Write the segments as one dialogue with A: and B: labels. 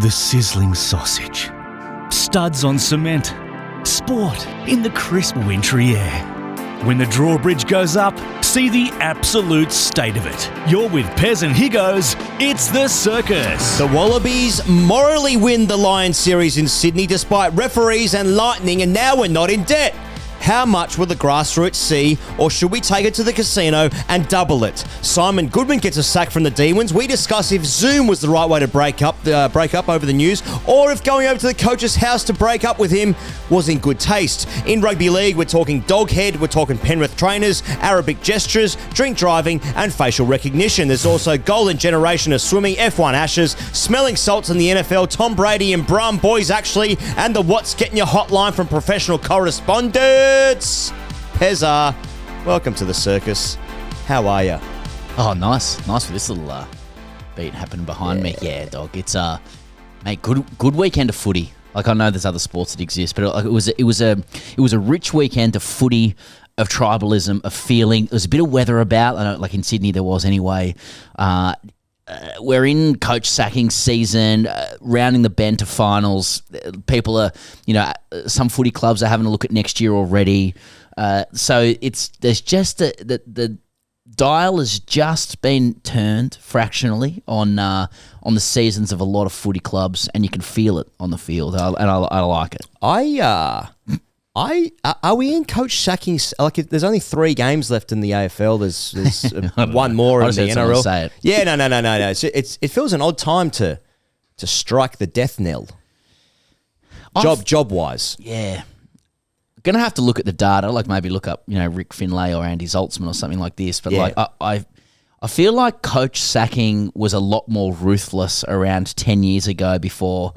A: The sizzling sausage. Studs on cement. Sport in the crisp wintry air. When the drawbridge goes up, see the absolute state of it. You're with Pez and Higgos, it's the circus.
B: The Wallabies morally win the Lions series in Sydney despite referees and lightning, and now we're not in debt. How much will the grassroots see, or should we take it to the casino and double it? Simon Goodman gets a sack from the Demons. We discuss if Zoom was the right way to break up over the news, or if going over to the coach's house to break up with him was in good taste. In rugby league, we're talking doghead, we're talking Penrith trainers, Arabic gestures, drink driving, and facial recognition. There's also golden generation of swimming, F1 ashes, smelling salts in the NFL, Tom Brady and Brum, boys actually, and the What's Getting Your Hotline from professional correspondents. Pezza, welcome to the circus. How are you?
C: Oh, nice for this little beat happening behind me. Yeah, dog. It's mate, good weekend of footy. Like, I know there's other sports that exist, but it was a rich weekend of footy, of tribalism, of feeling. There was a bit of weather about. I know, like in Sydney, there was anyway. We're in coach sacking season, rounding the bend to finals. People are, some footy clubs are having a look at next year already. So there's just the dial has just been turned fractionally on the seasons of a lot of footy clubs, and you can feel it on the field, and I like it.
B: Are we in coach sacking? Like, there's only 3 games left in the AFL. There's one more in the NRL.
C: Say it.
B: Yeah, no. It feels an odd time to strike the death knell. Job wise.
C: Yeah. Gonna have to look at the data, like maybe look up, Rick Finlay or Andy Zoltzman or something like this. But I feel like coach sacking was a lot more ruthless around 10 years ago before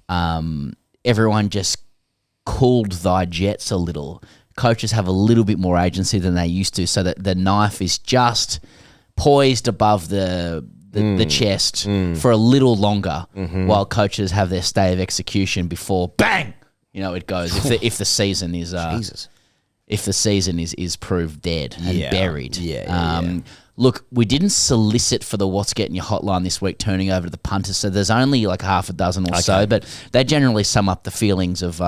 C: everyone just cooled thy jets a little. Coaches have a little bit more agency than they used to, so that the knife is just poised above the chest for a little longer, while coaches have their stay of execution before bang, it goes. If the season is if the season is proved dead and buried. Look, we didn't solicit for the What's Getting Your Hotline this week, turning over to the punters, so there's only like half a dozen or so, but they generally sum up the feelings of,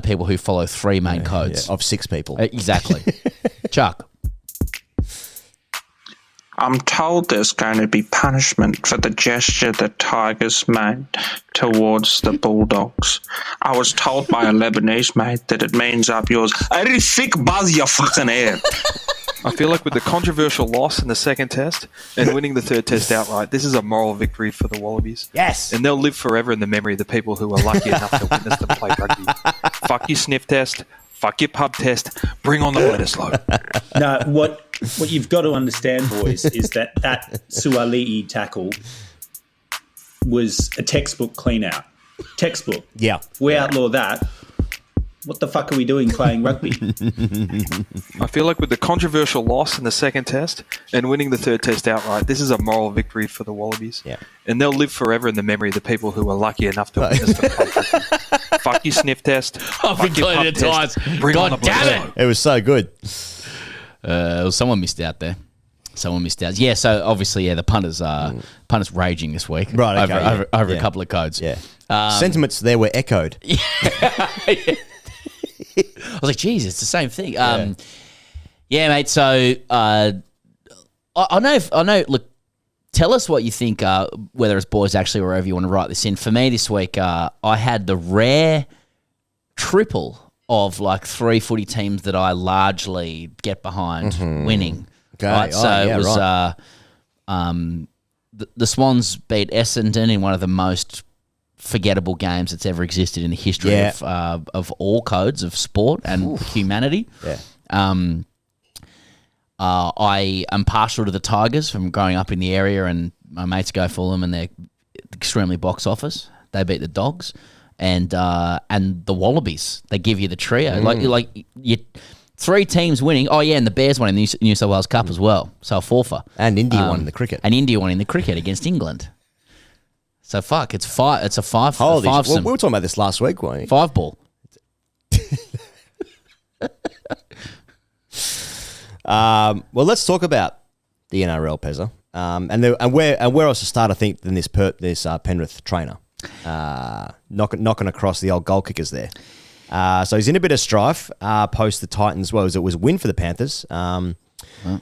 C: people who follow 3 main codes.
B: Of 6 people.
C: Exactly. Chuck.
D: I'm told there's going to be punishment for the gesture the Tigers made towards the Bulldogs. I was told by a Lebanese mate that it means up yours, "Hey, thick buzz your fucking head."
E: I feel like with the controversial loss in the second test and winning the third test outright, this is a moral victory for the Wallabies.
B: Yes.
E: And they'll live forever in the memory of the people who were lucky enough to witness them play rugby. Fuck your sniff test. Fuck your pub test. Bring on the Bledisloe.
F: No, what you've got to understand, boys, is that Suali'i tackle was a textbook clean-out. Textbook.
B: Yeah.
F: We outlaw that. What the fuck are we doing playing rugby?
E: I feel like with the controversial loss in the second test and winning the third test outright, this is a moral victory for the Wallabies.
B: Yeah.
E: And they'll live forever in the memory of the people who were lucky enough to witness them play rugby. Fuck your sniff test.
C: I've been calling it twice.
E: Bring on the
C: God damn it.
B: It was so good.
C: Someone missed out there. Yeah, so obviously, the punters raging this week.
B: Right, okay,
C: over a couple of codes.
B: Yeah. Sentiments there were echoed.
C: I was like, geez, it's the same thing. Yeah, mate. So I know. Look, tell us what you think. Whether it's boys actually, or wherever you want to write this in. For me this week, I had the rare triple of like 3 footy teams that I largely get behind winning.
B: Okay.
C: Right? So it was the Swans beat Essendon in one of the most forgettable games that's ever existed in the history of all codes of sport and humanity.
B: Yeah.
C: I am partial to the Tigers from growing up in the area, and my mates go for them, and they're extremely box office. They beat the Dogs, and the Wallabies. They give you the trio, like you. 3 teams winning. Oh yeah, and the Bears won in the New South Wales Cup as well. So a forfer.
B: And India won in the cricket.
C: And India won in the cricket against England. So fuck, it's a five.
B: Holy
C: five.
B: We were talking about this last week, weren't we?
C: 5 ball.
B: Well, let's talk about the NRL, Pezza, and where else to start, I think, than this Penrith trainer. knocking across the old goal kickers there. So he's in a bit of strife post the Titans. Well, it was a win for the Panthers.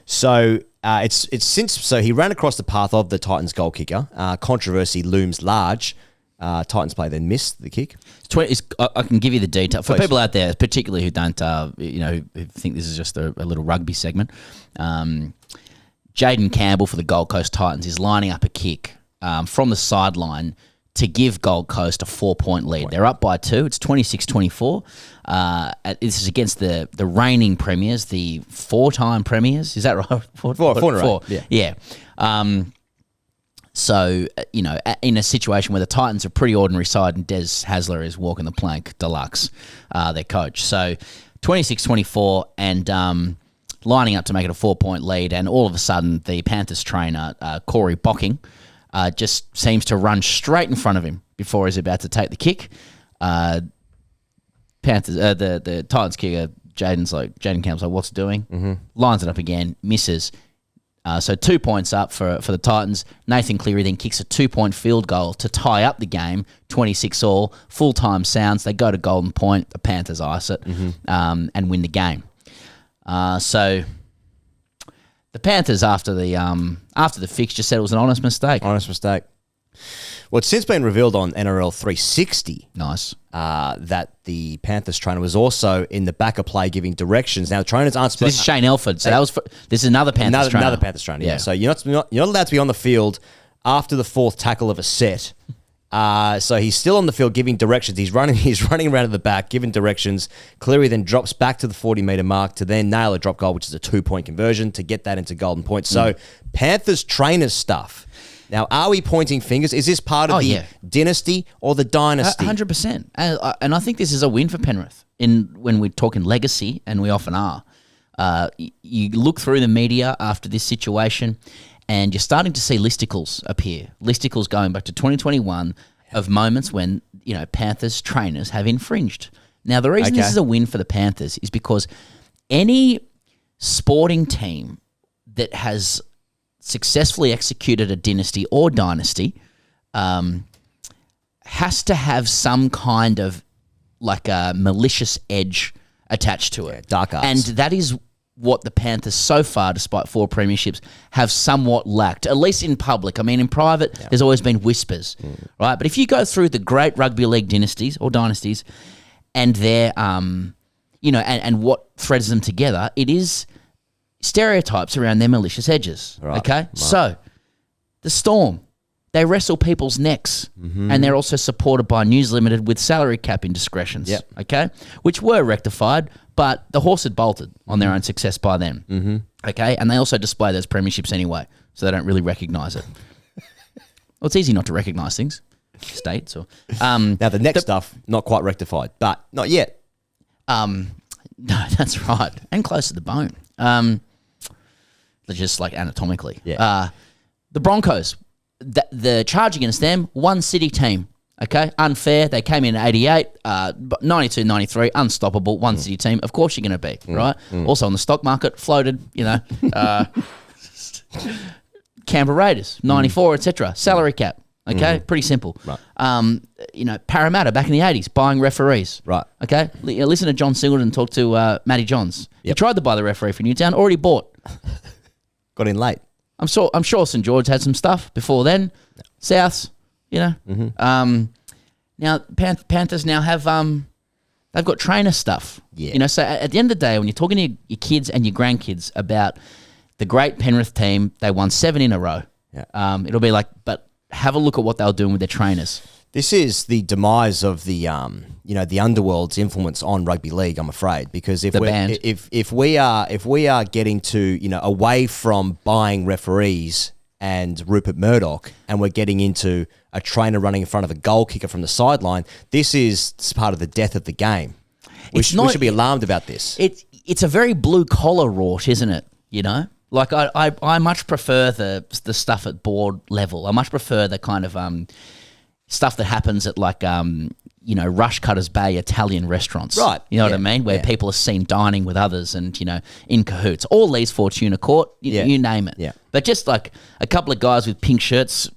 B: So he ran across the path of the Titans goal kicker. Controversy looms large. Titans player then missed the kick.
C: I can give you the detail for people out there, particularly who don't, who think this is just a little rugby segment. Jaden Campbell for the Gold Coast Titans is lining up a kick from the sideline to give Gold Coast a 4-point lead. They're up by 2. It's 26-24. This is against the reigning premiers, the 4-time premiers. Is that right?
B: Four in a row.
C: Yeah. So, in a situation where the Titans are a pretty ordinary side and Des Hasler is walking the plank, deluxe, their coach. So, 26-24 and lining up to make it a 4-point lead. And all of a sudden, the Panthers trainer, Corey Bocking, just seems to run straight in front of him before he's about to take the kick. Panthers, the Titans kicker, Jaden Campbell's like, what's it doing? Mm-hmm. Lines it up again, misses. So 2 points up for the Titans. Nathan Cleary then kicks a 2-point field goal to tie up the game, 26-all. Full-time sounds. They go to Golden Point. The Panthers ice it and win the game. So the Panthers, after the fixture, said it was an honest mistake.
B: Honest mistake. Well, it's since been revealed on NRL 360.
C: Nice.
B: That the Panthers trainer was also in the back of play giving directions. Now, the trainers aren't supposed.
C: This is Shane Elford. So this is another Panthers trainer.
B: Another Panthers trainer. Yeah. So you're not allowed to be on the field after the 4th tackle of a set. So he's still on the field giving directions. He's running around at the back, giving directions. Cleary then drops back to the 40-metre mark to then nail a drop goal, which is a 2-point conversion to get that into Golden Point. So Panthers trainers stuff. Now, are we pointing fingers? Is this part of the dynasty or the dynasty?
C: 100%. And I think this is a win for Penrith when we're talking legacy, and we often are. You look through the media after this situation, and you're starting to see listicles appear. Listicles going back to 2021 of moments when, Panthers trainers have infringed. Now, the reason this is a win for the Panthers is because any sporting team that has successfully executed a dynasty or dynasty has to have some kind of like a malicious edge attached to it.
B: Dark arts.
C: And that is what the Panthers so far, despite 4 premierships, have somewhat lacked, at least in public. I mean, in private, there's always been whispers, right? But if you go through the great rugby league dynasties or dynasties and their, and what threads them together, it is stereotypes around their malicious edges, okay? Right. So, the Storm, they wrestle people's necks, and they're also supported by News Limited with salary cap indiscretions, okay? Which were rectified, but the horse had bolted on their own success by then, okay? And they also display those premierships anyway, so they don't really recognise it. Well, it's easy not to recognise things, states or...
B: now, the next stuff, not quite rectified, but not yet.
C: No, that's right, and close to the bone. Just like anatomically.
B: Yeah.
C: The Broncos, the charge against them, one city team, okay? Unfair. They came in at 88, 92, 93, unstoppable, one city team. Of course you're going to be, right? Also on the stock market, floated, Canberra Raiders, 94, etc. Salary cap, okay? Pretty simple.
B: Right.
C: Parramatta back in the 80s, buying referees.
B: Right.
C: Okay? Listen to John Singleton talk to Matty Johns. He tried to buy the referee for Newtown, already bought.
B: Got in late.
C: I'm sure St George had some stuff before then. Souths, Now Panthers now have they've got trainer stuff.
B: Yeah.
C: So at the end of the day, when you're talking to your kids and your grandkids about the great Penrith team, they won 7 in a row.
B: Yeah.
C: It'll be like, but have a look at what they were doing with their trainers.
B: This is the demise of the the underworld's influence on rugby league, I'm afraid, because if we are getting to away from buying referees and Rupert Murdoch, and we're getting into a trainer running in front of a goal kicker from the sideline, this is part of the death of the game. We should be alarmed about this.
C: It's a very blue collar rort, isn't it? Like I much prefer the stuff at board level. I much prefer the kind of stuff that happens at like Rush Cutters Bay Italian restaurants.
B: Right.
C: You know what I mean? Where people are seen dining with others and, in cahoots. All Lee's Fortuna Court, you name it.
B: Yeah.
C: But just like a couple of guys with pink shirts,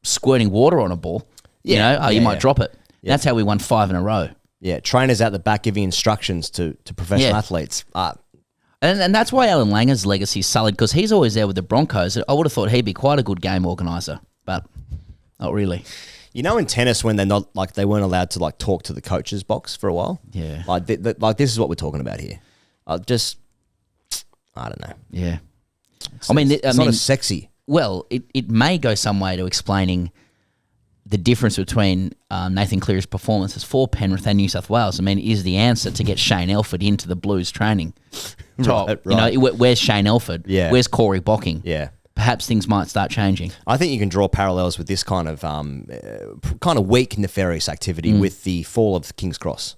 C: squirting water on a ball. You might drop it. Yeah. That's how we won 5 in a row.
B: Yeah, trainers out the back giving instructions to professional athletes.
C: And that's why Alan Langer's legacy is solid, because he's always there with the Broncos. I would have thought he'd be quite a good game organiser, but not really.
B: You know, in tennis, when they weren't allowed to like talk to the coach's box for a while.
C: Yeah,
B: like this is what we're talking about here. I don't know.
C: Yeah,
B: it's not as sexy.
C: Well, it may go some way to explaining the difference between Nathan Cleary's performances for Penrith and New South Wales. I mean, is the answer to get Shane Elford into the Blues training top?
B: Right.
C: You know, where's Shane Elford?
B: Yeah.
C: Where's Corey Bocking?
B: Yeah.
C: Perhaps things might start changing.
B: I think you can draw parallels with this kind of weak, nefarious activity with the fall of King's Cross.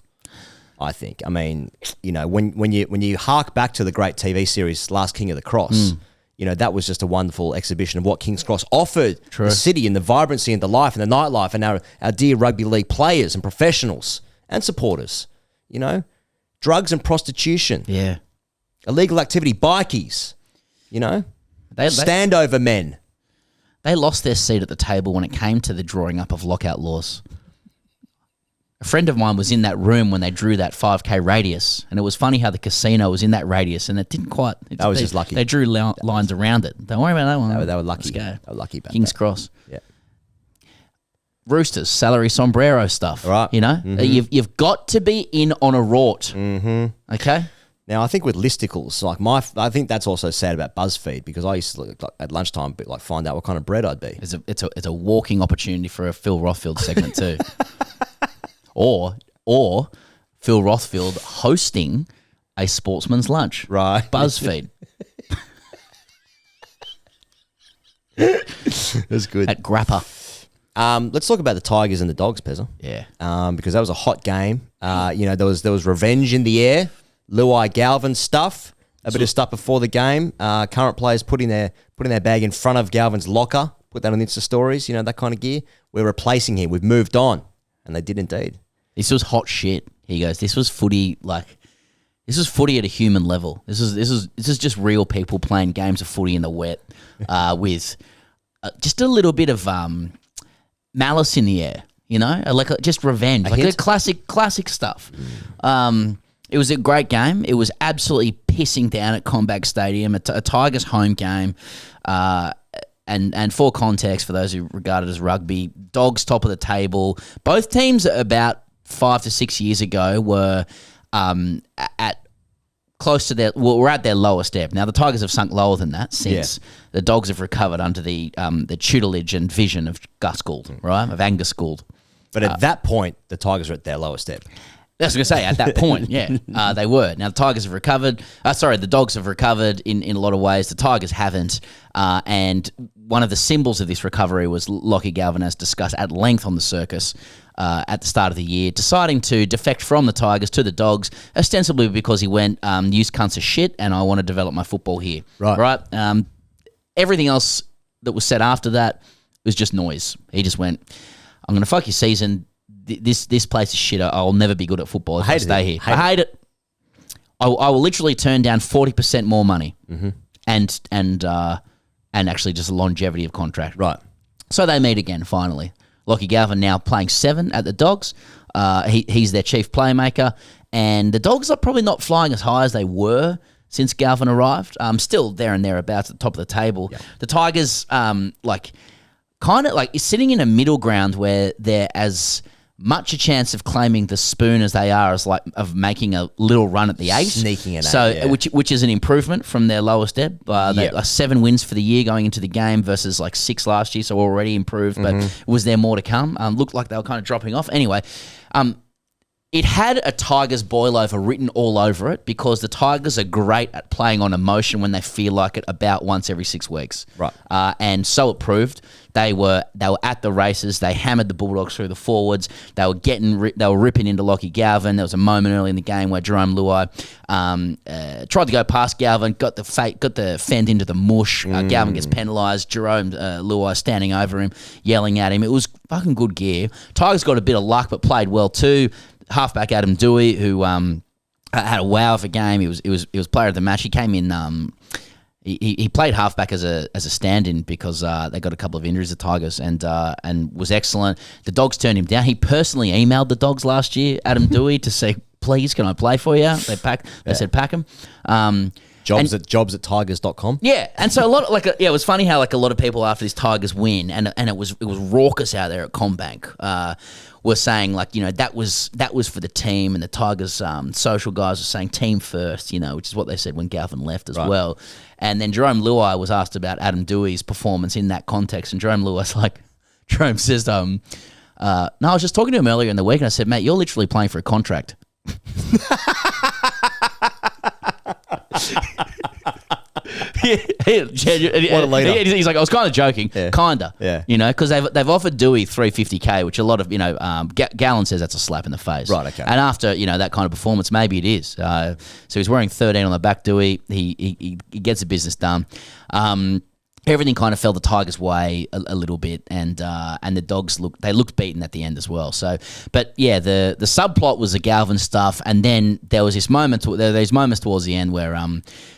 B: I think. I mean, you know, when you hark back to the great TV series Last King of the Cross, you know, that was just a wonderful exhibition of what King's Cross offered the city and the vibrancy and the life and the nightlife and our dear rugby league players and professionals and supporters. You know, drugs and prostitution, illegal activity, bikies. You know. Standover men.
C: They lost their seat at the table when it came to the drawing up of lockout laws. A friend of mine was in that room when they drew that 5K radius, and it was funny how the casino was in that radius, and it didn't quite...
B: That was just lucky.
C: They drew lines around it. Don't worry about that one.
B: They were lucky.
C: Let's go.
B: They were lucky about
C: King's
B: that.
C: Cross.
B: Yeah.
C: Roosters, salary sombrero stuff.
B: Right.
C: You know? You've got to be in on a rort. Okay?
B: Now, I think with listicles, I think that's also sad about BuzzFeed, because I used to look at lunchtime, find out what kind of bread I'd be.
C: It's a walking opportunity for a Phil Rothfield segment too, or Phil Rothfield hosting a sportsman's lunch.
B: Right,
C: BuzzFeed.
B: That's good.
C: At Grappa.
B: Let's talk about the Tigers and the Dogs, Pezza.
C: Yeah.
B: Because that was a hot game. You know, there was revenge in the air. Luai Galvin stuff, a bit of stuff before the game. Current players putting their bag in front of Galvin's locker, put that on Insta stories, you know, that kind of gear. We're replacing him. We've moved on. And they did indeed.
C: This was hot shit. He goes, this was footy at a human level. This is just real people playing games of footy in the wet with just a little bit of malice in the air, you know, just revenge, like classic stuff. It was a great game. It was absolutely pissing down at Combank Stadium, a Tigers home game. And for context, for those who regard it as rugby, Dogs top of the table. Both teams about 5 to 6 years ago were at their lowest ebb. Now the Tigers have sunk lower than that since the Dogs have recovered under the tutelage and vision of Gus Gould, right? Of Angus Gould.
B: But at that point, the Tigers are at their lowest ebb.
C: That's what I was going to say. At that point, they were. Now, the Tigers have recovered. The Dogs have recovered in a lot of ways. The Tigers haven't. And one of the symbols of this recovery was Lockie Galvin, as discussed at length on the circus at the start of the year, deciding to defect from the Tigers to the Dogs, ostensibly because he went, use cunts of shit, and I want to develop my football here. Right? Everything else that was said after that was just noise. He just went, I'm going to fuck your season. This place is shit. I'll never be good at football if I stay here. I hate it. I will literally turn down 40% more money and actually just a longevity of contract.
B: Right.
C: So they meet again finally. Lockie Galvin now playing 7 at the Dogs. He's their chief playmaker, and the Dogs are probably not flying as high as they were since Galvin arrived. Still there and thereabouts at the top of the table. Yeah. The Tigers is sitting in a middle ground where they're as much a chance of claiming the spoon as they are as of making a little run at the 8.
B: Sneaking it
C: out, which is an improvement from their lowest ebb. 7 wins for the year going into the game versus 6 last year, so already improved, but was there more to come? Looked like they were kind of dropping off. Anyway, it had a Tigers boilover written all over it because the Tigers are great at playing on emotion when they feel like it about once every 6 weeks.
B: Right.
C: And so it proved. They were at the races. They hammered the Bulldogs through the forwards. They were ripping into Lockie Galvin. There was a moment early in the game where Jerome Luai tried to go past Galvin, got the fend into the mush. Galvin gets penalised. Jerome Luai standing over him, yelling at him. It was fucking good gear. Tigers got a bit of luck, but played well too. Halfback Adam Dewey, who had a wow of a game. He was player of the match. He came in. he played halfback as a stand-in because they got a couple of injuries, the Tigers, and was excellent. The Dogs turned him down. He personally emailed the Dogs last year, Adam Dewey, to say, please, can I play for you? They said pack him.
B: Jobs at tigers.com.
C: Yeah, and so a lot of, it was funny how a lot of people after this Tigers win, and it was raucous out there at CommBank, were saying that was for the team, and the Tigers social guys were saying team first, which is what they said when Galvin left as well. And then Jerome Luai was asked about Adam Dewey's performance in that context, and Jerome says, no, I was just talking to him earlier in the week, and I said, mate, you're literally playing for a contract.
B: What a leader.
C: He's like, I was kind of joking, kinda, because they've offered Dewey $350K, which a lot of Gallen says that's a slap in the face,
B: right? Okay,
C: and after that kind of performance, maybe it is. So he's wearing 13 on the back. Dewey, he gets the business done. Everything kind of fell the Tigers' way a little bit, and the Dogs looked beaten at the end as well. So, but yeah, the subplot was the Galvin stuff, and then there was these moments towards the end where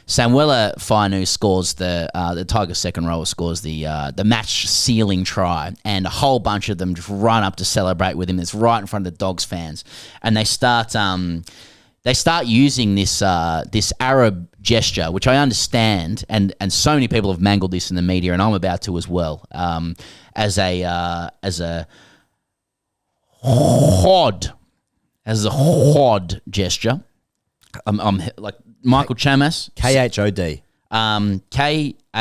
C: Samuela Fainu scores the Tigers' second rower scores the match sealing try, and a whole bunch of them just run up to celebrate with him. It's right in front of the Dogs fans, and they start using this Arab gesture, which I understand, and so many people have mangled this in the media, and I'm about to as well, as a hod gesture. I'm like Michael Chamas,
B: KHOD,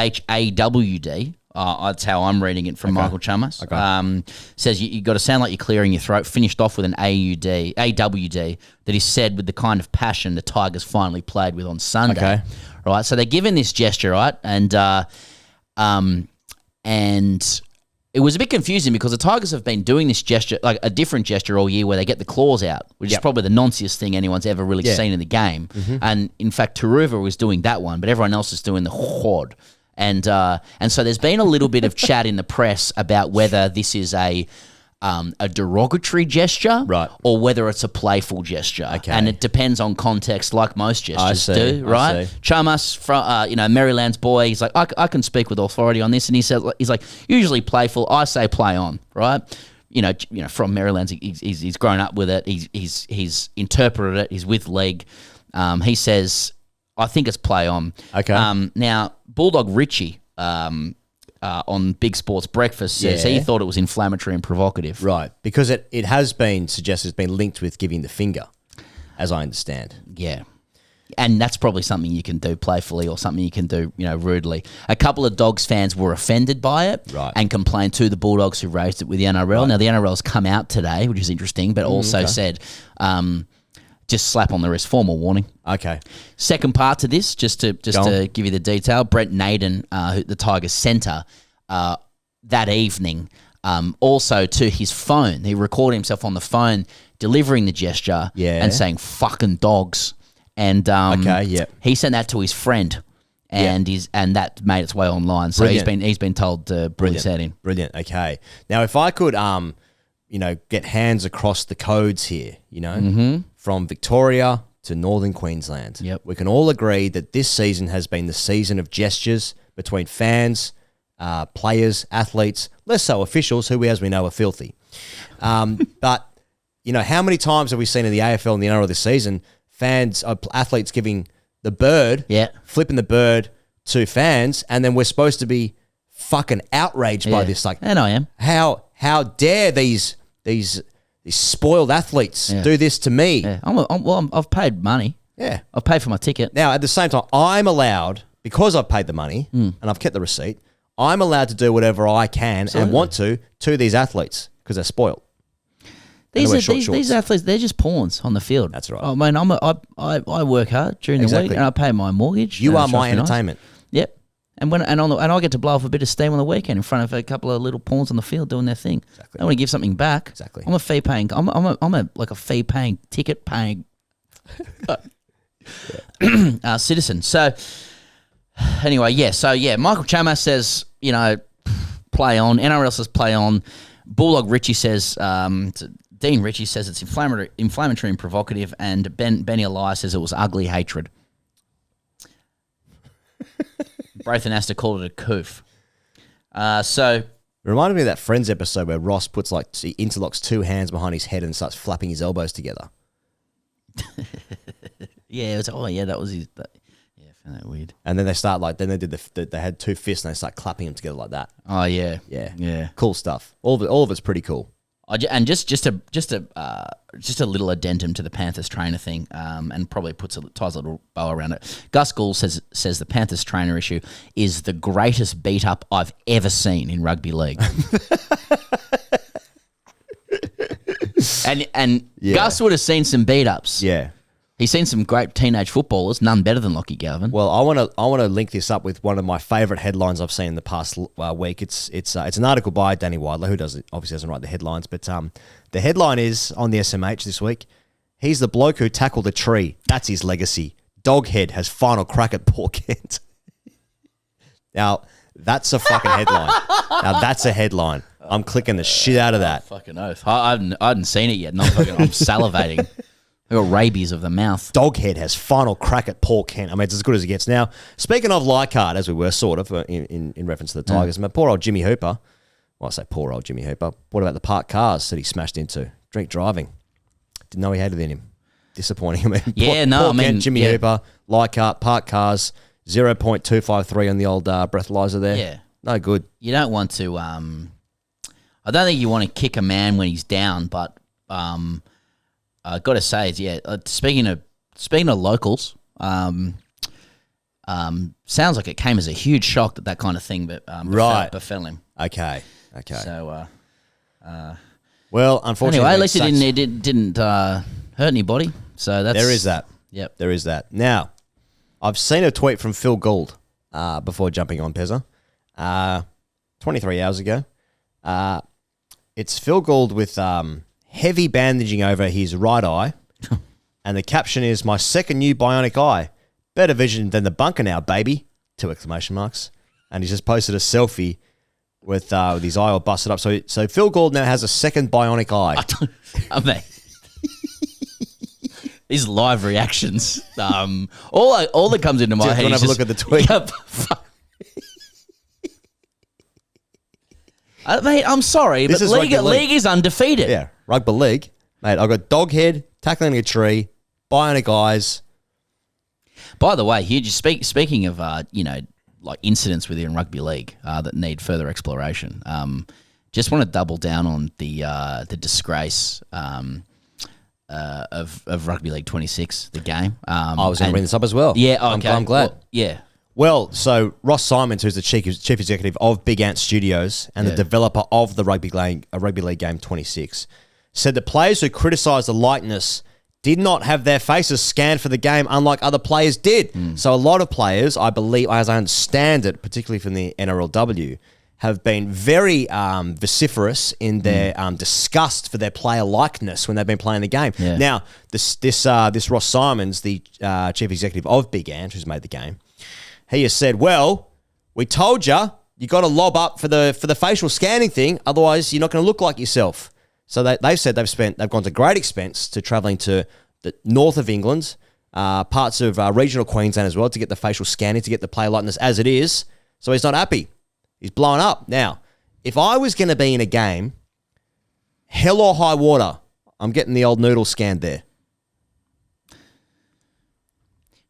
C: KHAWD. That's how I'm reading it from Michael Chamas.
B: Okay.
C: Says you got to sound like you're clearing your throat. Finished off with an AWD that is said with the kind of passion the Tigers finally played with on Sunday.
B: Okay.
C: Right. So they're given this gesture, right, and it was a bit confusing because the Tigers have been doing this gesture, like a different gesture all year, where they get the claws out, which is probably the nonciest thing anyone's ever really seen in the game. Mm-hmm. And in fact, Taruva was doing that one, but everyone else is doing the hod. And so there's been a little bit of chat in the press about whether this is a derogatory gesture,
B: right,
C: or whether it's a playful gesture. Okay. And it depends on context, like most gestures do, right? Chamas, from Maryland's boy, he's like, I can speak with authority on this, and he's like, usually playful. I say play on, right? From Maryland, he's grown up with it. He's interpreted it. He's with league. He says, I think it's play on.
B: Okay.
C: Now, Bulldog Richie on Big Sports Breakfast says he thought it was inflammatory and provocative.
B: Right, because it has been suggested it's been linked with giving the finger, as I understand.
C: Yeah. And that's probably something you can do playfully or something you can do, rudely. A couple of Dogs fans were offended by it and complained to the Bulldogs who raised it with the NRL. Right. Now, the NRL's come out today, which is interesting, but also said just slap on the wrist, formal warning.
B: Okay.
C: Second part to this, just to give you the detail, Brent Naden, the Tigers centre, that evening, also to his phone, he recorded himself on the phone delivering the gesture and saying "fucking dogs," and he sent that to his friend, and and that made its way online. So he's been told to pull his head in.
B: Brilliant. Okay. Now, if I could, get hands across the codes here, from Victoria to Northern Queensland.
C: Yep.
B: We can all agree that this season has been the season of gestures between fans, players, athletes, less so officials, who, as we know, are filthy. But, how many times have we seen in the AFL and the NRL this season, athletes giving the bird, flipping the bird to fans, and then we're supposed to be fucking outraged by this? Like,
C: and I am.
B: How dare these spoiled athletes do this to me?
C: Yeah. I've paid money.
B: Yeah.
C: I've paid for my ticket.
B: Now, at the same time, I'm allowed, because I've paid the money and I've kept the receipt, I'm allowed to do whatever I can and want to these athletes because they're spoiled.
C: These athletes, they're just pawns on the field.
B: That's right.
C: I mean, I work hard during the week and I pay my mortgage.
B: You are my entertainment.
C: Nice. Yep. And I get to blow off a bit of steam on the weekend in front of a couple of little pawns on the field doing their thing. Exactly. I want to give something back.
B: Exactly.
C: I'm a fee paying. I'm a fee paying, ticket paying citizen. So anyway, Michael Chamas says play on. NRL says play on. Bulldog Richie says Dean Richie says it's inflammatory and provocative, and Benny Elias says it was ugly hatred. Brathan has to call it a coof. So
B: It reminded me of that Friends episode where Ross puts he interlocks two hands behind his head and starts flapping his elbows together.
C: yeah, that was his. Yeah, I found that weird.
B: And then they start then they did they had two fists and they start clapping them together like that.
C: Oh yeah,
B: Yeah. Cool stuff. All of it's pretty cool.
C: And just a little addendum to the Panthers trainer thing, and probably ties a little bow around it. Gus Gould says the Panthers trainer issue is the greatest beat up I've ever seen in rugby league. and Gus would have seen some beat ups.
B: Yeah.
C: He's seen some great teenage footballers, none better than Lockie Galvin.
B: Well, I want to link this up with one of my favourite headlines I've seen in the past week. It's an article by Danny Widler, who obviously doesn't write the headlines, but the headline is on the SMH this week. He's the bloke who tackled a tree. That's his legacy. Doghead has final crack at Paul Kent. Now that's a fucking headline. Now that's a headline. I'm clicking the shit out of that.
C: Fucking oath. I hadn't seen it yet, and I'm salivating. I got rabies of the mouth.
B: Doghead has final crack at Paul Kent. I mean, it's as good as it gets. Now, speaking of Leichhardt, as we were sort of in reference to the Tigers, my poor old Jimmy Hooper. Well, I say poor old Jimmy Hooper. What about the parked cars that he smashed into? Drink driving. Didn't know he had it in him. Disappointing. I mean, Paul Kent, Jimmy Hooper, Leichhardt, parked cars, 0.253 on the old breathalyzer there.
C: Yeah.
B: No good.
C: You don't want to. I don't think you want to kick a man when he's down, but I got to say, speaking of locals, sounds like it came as a huge shock that kind of thing, but befell him.
B: Okay.
C: So,
B: well, unfortunately,
C: anyway, at least it didn't hurt anybody. So
B: there is that.
C: Yep,
B: there is that. Now, I've seen a tweet from Phil Gould before jumping on Pezza, 23 hours ago. It's Phil Gould with heavy bandaging over his right eye, and the caption is, "My second new bionic eye. Better vision than the bunker now, baby!" 2 exclamation marks. And he's just posted a selfie with his eye all busted up. So Phil Gould now has a second bionic eye.
C: I mean, these live reactions. All that comes into my head.
B: Do you want to have a look at the tweet?
C: Mate, I'm sorry, but league is undefeated.
B: Yeah, rugby league. Mate, I've got Doghead, tackling a tree, bionic eyes.
C: By the way, huge. Speaking of, like incidents within rugby league that need further exploration, just want to double down on the disgrace of Rugby League 26, the game.
B: I was going to bring this up as well.
C: Yeah, okay.
B: I'm glad.
C: Well, yeah.
B: Well, so Ross Simons, who's the chief executive of Big Ant Studios and the developer of the Rugby League game 26, said the players who criticised the likeness did not have their faces scanned for the game, unlike other players did. So a lot of players, I believe, as I understand it, particularly from the NRLW, have been very vociferous in their disgust for their player likeness when they've been playing the game.
C: Yeah.
B: Now, this Ross Simons, the chief executive of Big Ant, who's made the game, he has said, "Well, we told you got to lob up for the facial scanning thing, otherwise you're not going to look like yourself." So they've said they've gone to great expense to travelling to the north of England, parts of regional Queensland as well, to get the facial scanning, to get the player likeness as it is. So he's not happy. He's blown up. Now, if I was going to be in a game, hell or high water, I'm getting the old noodle scanned there.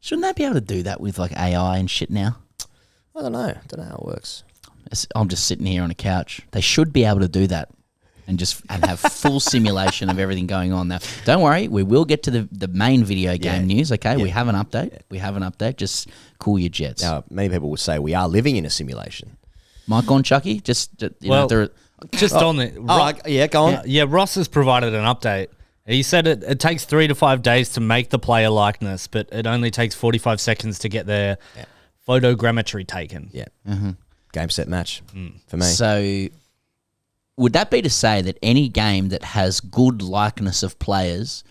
C: Shouldn't they be able to do that with like AI and shit now?
B: I don't know. Don't know how it works.
C: I'm just sitting here on a couch. They should be able to do that and have full simulation of everything going on now. Don't worry, we will get to the main video game news, okay? Yeah. We have an update. Yeah. We have an update. Just cool your jets.
B: Now, many people would say we are living in a simulation.
C: Mic on, Chucky? Just on the...
B: go on.
G: Yeah, Ross has provided an update. He said it takes 3 to 5 days to make the player likeness, but it only takes 45 seconds to get their photogrammetry taken.
B: Yeah. Mm-hmm. Game, set, match for me.
C: So would that be to say that any game that has good likeness of players,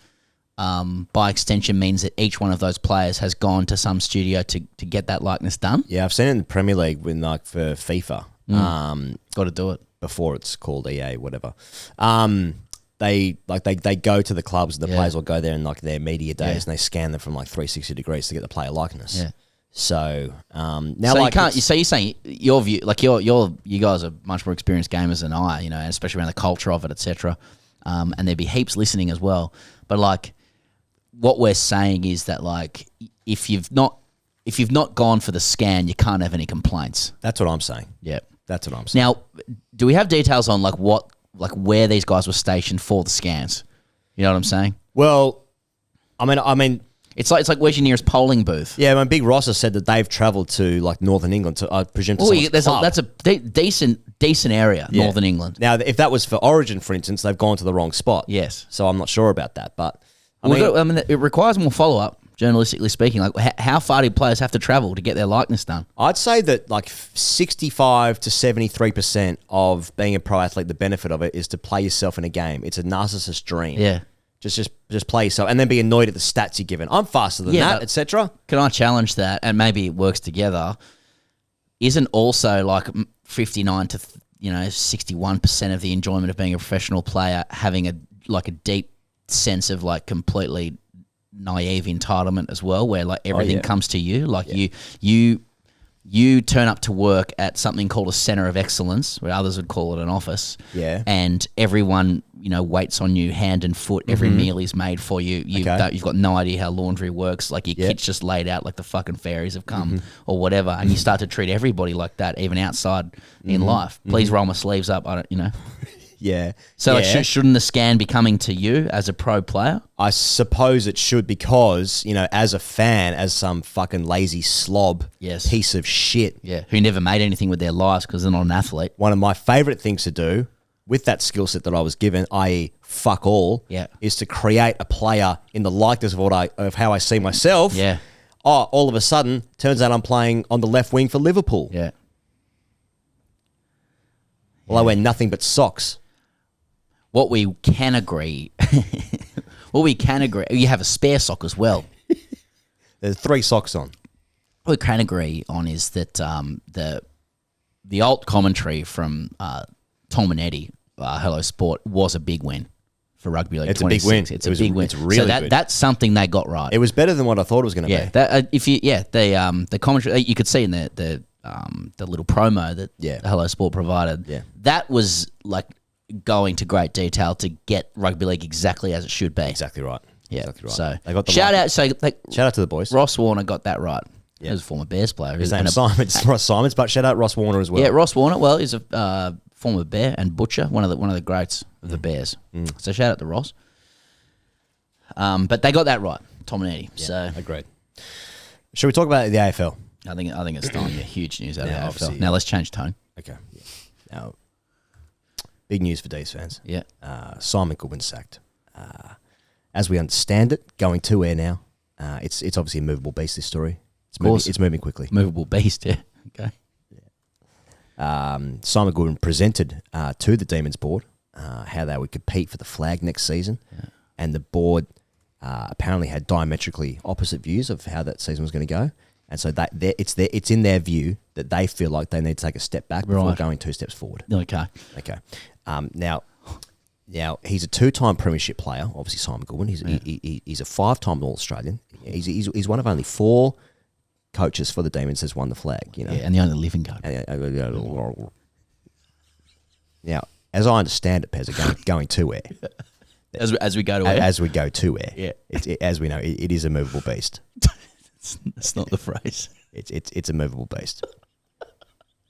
C: by extension means that each one of those players has gone to some studio to get that likeness done?
B: Yeah, I've seen it in the Premier League for FIFA.
C: Got to do it.
B: Before it's called EA, whatever. They go to the clubs, the players will go there in like their media days and they scan them from like 360 degrees to get the player likeness.
C: Yeah.
B: So now,
C: So
B: like,
C: you can't. So you're saying your view, like you guys are much more experienced gamers than I, and especially around the culture of it, etc. And there'd be heaps listening as well. But like, what we're saying is that like, if you've not gone for the scan, you can't have any complaints.
B: that's what I'm saying.
C: Yeah.
B: That's what I'm saying.
C: Now, do we have details on like where these guys were stationed for the scans? You know what I'm saying?
B: Well, I mean,
C: It's like where's your nearest polling booth?
B: yeah. When Big Ross has said that they've travelled to like Northern England to, I presume, to someone's club.
C: That's a decent area,
B: Yeah.
C: Northern England.
B: Now, if that was for Origin, for instance, they've gone to the wrong spot.
C: Yes.
B: So I'm not sure about that, but I
C: Well,
B: mean,
C: it requires more follow up, journalistically speaking. Like, how far do players have to travel to get their likeness done?
B: I'd say that like 65 to 73% of being a pro athlete, the benefit of it is to play yourself in a game. It's a narcissist dream.
C: Yeah.
B: Just play yourself and then be annoyed at the stats you're given. I'm faster than
C: Yeah,
B: that,
C: but-
B: etc.
C: Can I challenge that? And maybe it works together. Isn't also like 59 to 61% of the enjoyment of being a professional player having a deep sense of like completely naive entitlement as well, where like everything comes to you. Like you turn up to work at something called a center of excellence, where others would call it an office.
B: Yeah.
C: And everyone, waits on you hand and foot. Every meal is made for you. You've got no idea how laundry works. Like your kit's just laid out like the fucking fairies have come or whatever. And you start to treat everybody like that, even outside in life. Please roll my sleeves up. I don't.
B: Yeah.
C: So
B: yeah.
C: shouldn't the scan be coming to you as a pro player?
B: I suppose it should because, as a fan, as some fucking lazy slob
C: Yes.
B: piece of shit,
C: Yeah, who never made anything with their lives because they're not an athlete.
B: one of my favourite things to do with that skill set that I was given, i.e. fuck all,
C: Yeah.
B: is to create a player in the likeness of how I see myself.
C: Yeah.
B: Oh, all of a sudden, turns out I'm playing on the left wing for Liverpool.
C: Yeah.
B: Well, I wear nothing but socks.
C: What we can agree, you have a spare sock as well.
B: There's 3 socks on.
C: What we can agree on is that the alt commentary from Tom and Eddie, Hello Sport, was a big win for Rugby League.
B: It's a big win.
C: It's a big win.
B: It's really
C: so
B: good.
C: That's something they got right.
B: It was better than what I thought it was going to
C: Yeah,
B: be.
C: that, the commentary you could see in the little promo that
B: Yeah.
C: Hello Sport provided.
B: Yeah.
C: That was like going to great detail to get rugby league exactly as it should be.
B: Exactly right.
C: Yeah.
B: Exactly right.
C: So
B: They got the
C: shout
B: right-
C: out. So like
B: Shout out to the boys.
C: Ross Warner got that right. He was a former Bears player.
B: His
C: And
B: name's
C: a-
B: Simon. It's Ross Simons, but shout out Ross Warner as well.
C: Yeah, Ross Warner. Well, he's a former Bear and butcher, one of the greats of the Bears. So shout out to Ross. But they got that right, Tom and Eddie. So
B: Agreed. Should we talk about the AFL?
C: I think it's time. Yeah, huge news out
B: Yeah,
C: of the
B: obviously,
C: AFL. Now let's change tone.
B: Okay. Yeah. Now, big news for D's fans.
C: Yeah.
B: Simon Goodwin sacked. As we understand it, going to air now. It's obviously a movable beast, this story. It's moving quickly.
C: Movable beast. Yeah. Okay.
B: Simon Goodwin presented to the Demons board how they would compete for the flag next season. Yeah. And the board apparently had diametrically opposite views of how that season was going to go. And so it's in their view that they feel like they need to take a step back before going 2 steps forward.
C: Okay.
B: Okay. Now he's a 2-time premiership player. Obviously, Simon Goodwin. He's a 5-time All-Australian. He's one of only 4 coaches for the Demons has won the flag.
C: Yeah, and the only living coach.
B: Now, as I understand it, Pez, going to air.
C: As we go to air.
B: As we go to air.
C: Yeah.
B: As we know, it is a movable beast.
C: That's not the phrase.
B: It's a movable beast.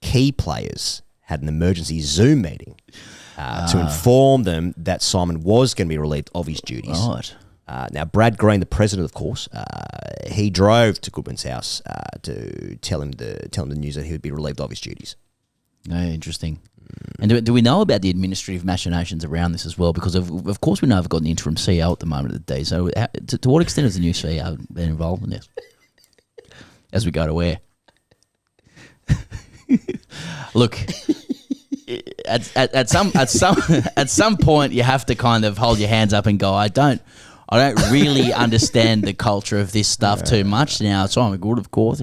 B: Key players had an emergency Zoom meeting to inform them that Simon was going to be relieved of his duties.
C: Right.
B: Now, Brad Green, the president, of course, he drove to Goodwin's house to tell him the news that he would be relieved of his duties.
C: Oh, interesting. And do we know about the administrative machinations around this as well? Because of course we know I've got an interim CEO at the moment at the D. So to what extent has the new CEO been involved in this? As we go to air. Look, at some point you have to kind of hold your hands up and go, I don't really understand the culture of this stuff too much now. So I'm good, of course.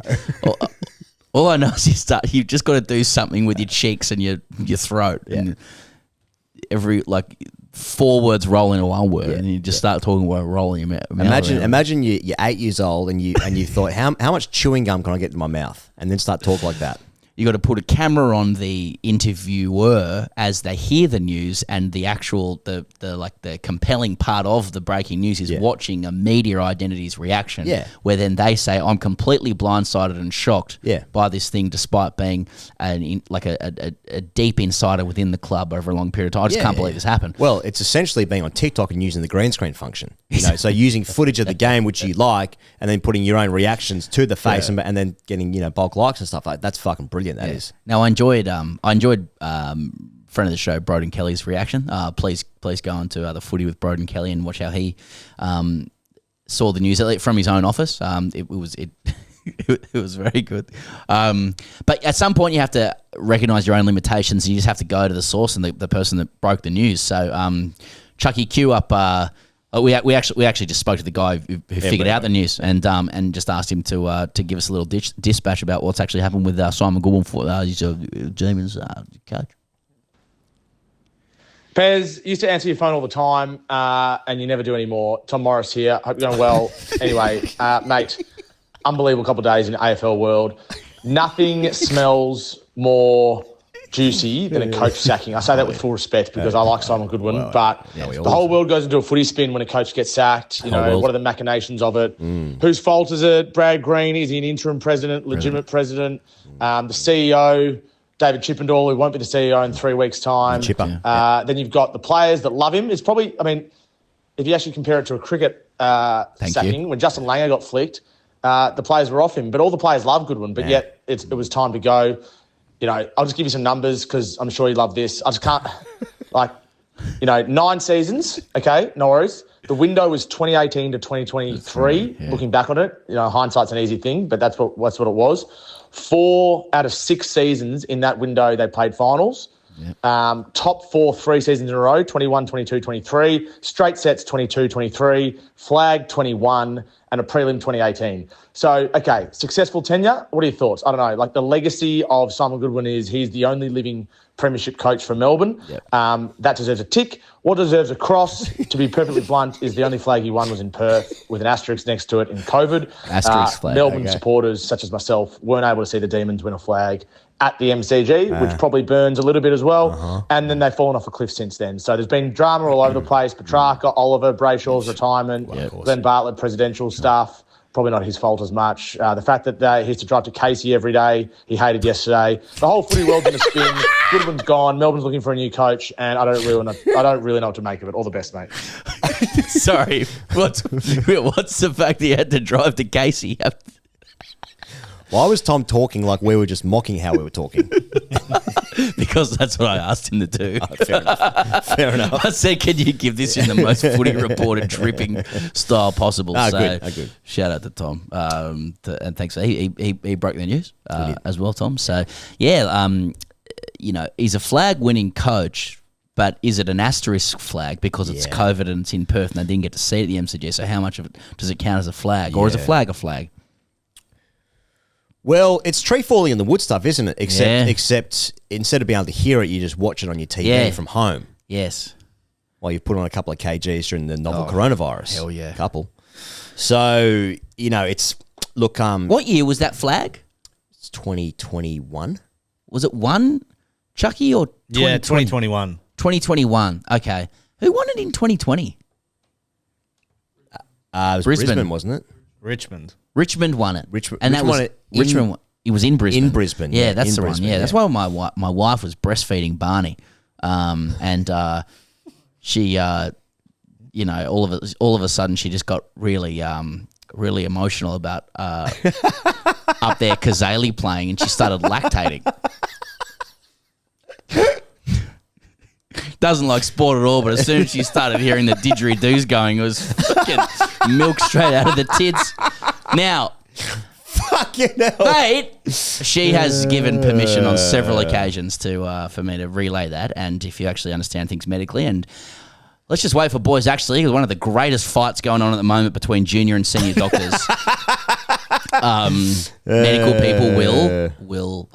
C: All I know is you've just got to do something with your cheeks and your throat. And 4 words roll into one word, and you just start talking about rolling your mouth.
B: Imagine you're 8 years old and you thought, how much chewing gum can I get in my mouth, and then start talking like that.
C: You got to put a camera on the interviewer as they hear the news, and the actual the compelling part of the breaking news is watching a media identity's reaction.
B: Yeah.
C: Where then they say, "I'm completely blindsided and shocked by this thing, despite being a deep insider within the club over a long period of time. I just can't believe this happened."
B: Well, it's essentially being on TikTok and using the green screen function. So using footage of the game which you like, and then putting your own reactions to the face, and then getting bulk likes and stuff like that. That's fucking brilliant. That is.
C: Now I enjoyed friend of the show Broden Kelly's reaction. Please go on to the footy with Broden Kelly and watch how he saw the news from his own office. It was very good. But at some point you have to recognise your own limitations, and you just have to go to the source and the person that broke the news. So Chucky, cue up. We actually just spoke to the guy who figured out the news, and just asked him to give us a little dispatch about what's actually happened with Simon Goodwin for he's a Demons coach.
H: Pez, used to answer your phone all the time, and you never do anymore. Tom Morris here. Hope you're going well. Anyway, mate, unbelievable couple of days in the AFL world. Nothing smells more juicy than a coach sacking. I say that with full respect because I like Simon Goodwin, but the whole world goes into a footy spin when a coach gets sacked. What are the machinations of it? Whose fault is it? Brad Green, is he an interim president, legitimate president? The CEO, David Chippendall, who won't be the CEO in 3 weeks' time. Then you've got the players that love him. It's probably, if you actually compare it to a cricket sacking, when Justin Langer got flicked, the players were off him, but all the players love Goodwin, but yet it was time to go. I'll just give you some numbers because I'm sure you love this. I just can't, 9 seasons, okay, no worries. The window was 2018 to 2023, looking back on it. Hindsight's an easy thing, but that's what it was. 4 out of 6 seasons in that window, they played finals. Top 4 3 seasons in a row, 21, 22, 23. Straight sets, 22, 23. Flag, 21. And a prelim 2018. So, okay, successful tenure. What are your thoughts? I don't know. The legacy of Simon Goodwin is he's the only living premiership coach for Melbourne. That deserves a tick. What deserves a cross, to be perfectly blunt, is the only flag he won was in Perth with an asterisk next to it in COVID.
C: Asterisk flag.
H: Melbourne supporters, such as myself, weren't able to see the Demons win a flag at the MCG, which probably burns a little bit as well. And then they've fallen off a cliff since then. So there's been drama all over the place. Petrarca, Oliver, Brayshaw's retirement, Glenn Bartlett, presidential stuff. Probably not his fault as much. The fact that he has to drive to Casey every day, he hated yesterday. The whole footy world's in a spin. Goodwin's gone. Melbourne's looking for a new coach, and I don't really know what to make of it. All the best, mate.
C: Sorry, what's the fact that you had to drive to Casey?
B: Why was Tom talking like we were just mocking how we were talking?
C: Because that's what I asked him to do.
B: Fair enough.
C: I said, can you give this in the most footy reported dripping style possible?
B: Good.
C: Shout out to Tom. And thanks. He broke the news as well, Tom. So, he's a flag-winning coach, but is it an asterisk flag because it's COVID and it's in Perth and they didn't get to see it at the MCG? So how much of it does it count as a flag? Or is a flag a flag?
B: Well, it's tree falling in the wood stuff, isn't it? Except instead of being able to hear it, you just watch it on your TV from home.
C: Yes.
B: While you've put on a couple of kgs during the novel coronavirus.
C: Hell yeah.
B: Couple. So, it's... Look,
C: what year was that flag?
B: It's 2021.
C: Was it one, Chucky, or
G: 2021.
C: 2021. Okay. Who won it in 2020?
B: It was Brisbane, wasn't it?
G: Richmond
C: won it.
B: Richmond
C: won it. Richmond. It was in Brisbane.
B: In Brisbane.
C: Yeah, that's the
B: Brisbane,
C: one. Yeah, that's why my wife was breastfeeding Barney, and she, all of a sudden she just got really emotional about up there Kazali playing, and she started lactating. Doesn't like sport at all, but as soon as she started hearing the didgeridoos going, it was fucking milk straight out of the tits. Now,
B: fucking hell,
C: mate, she has given permission on several occasions for me to relay that, and if you actually understand things medically, and let's just wait for boys actually, one of the greatest fights going on at the moment between junior and senior doctors. Medical people will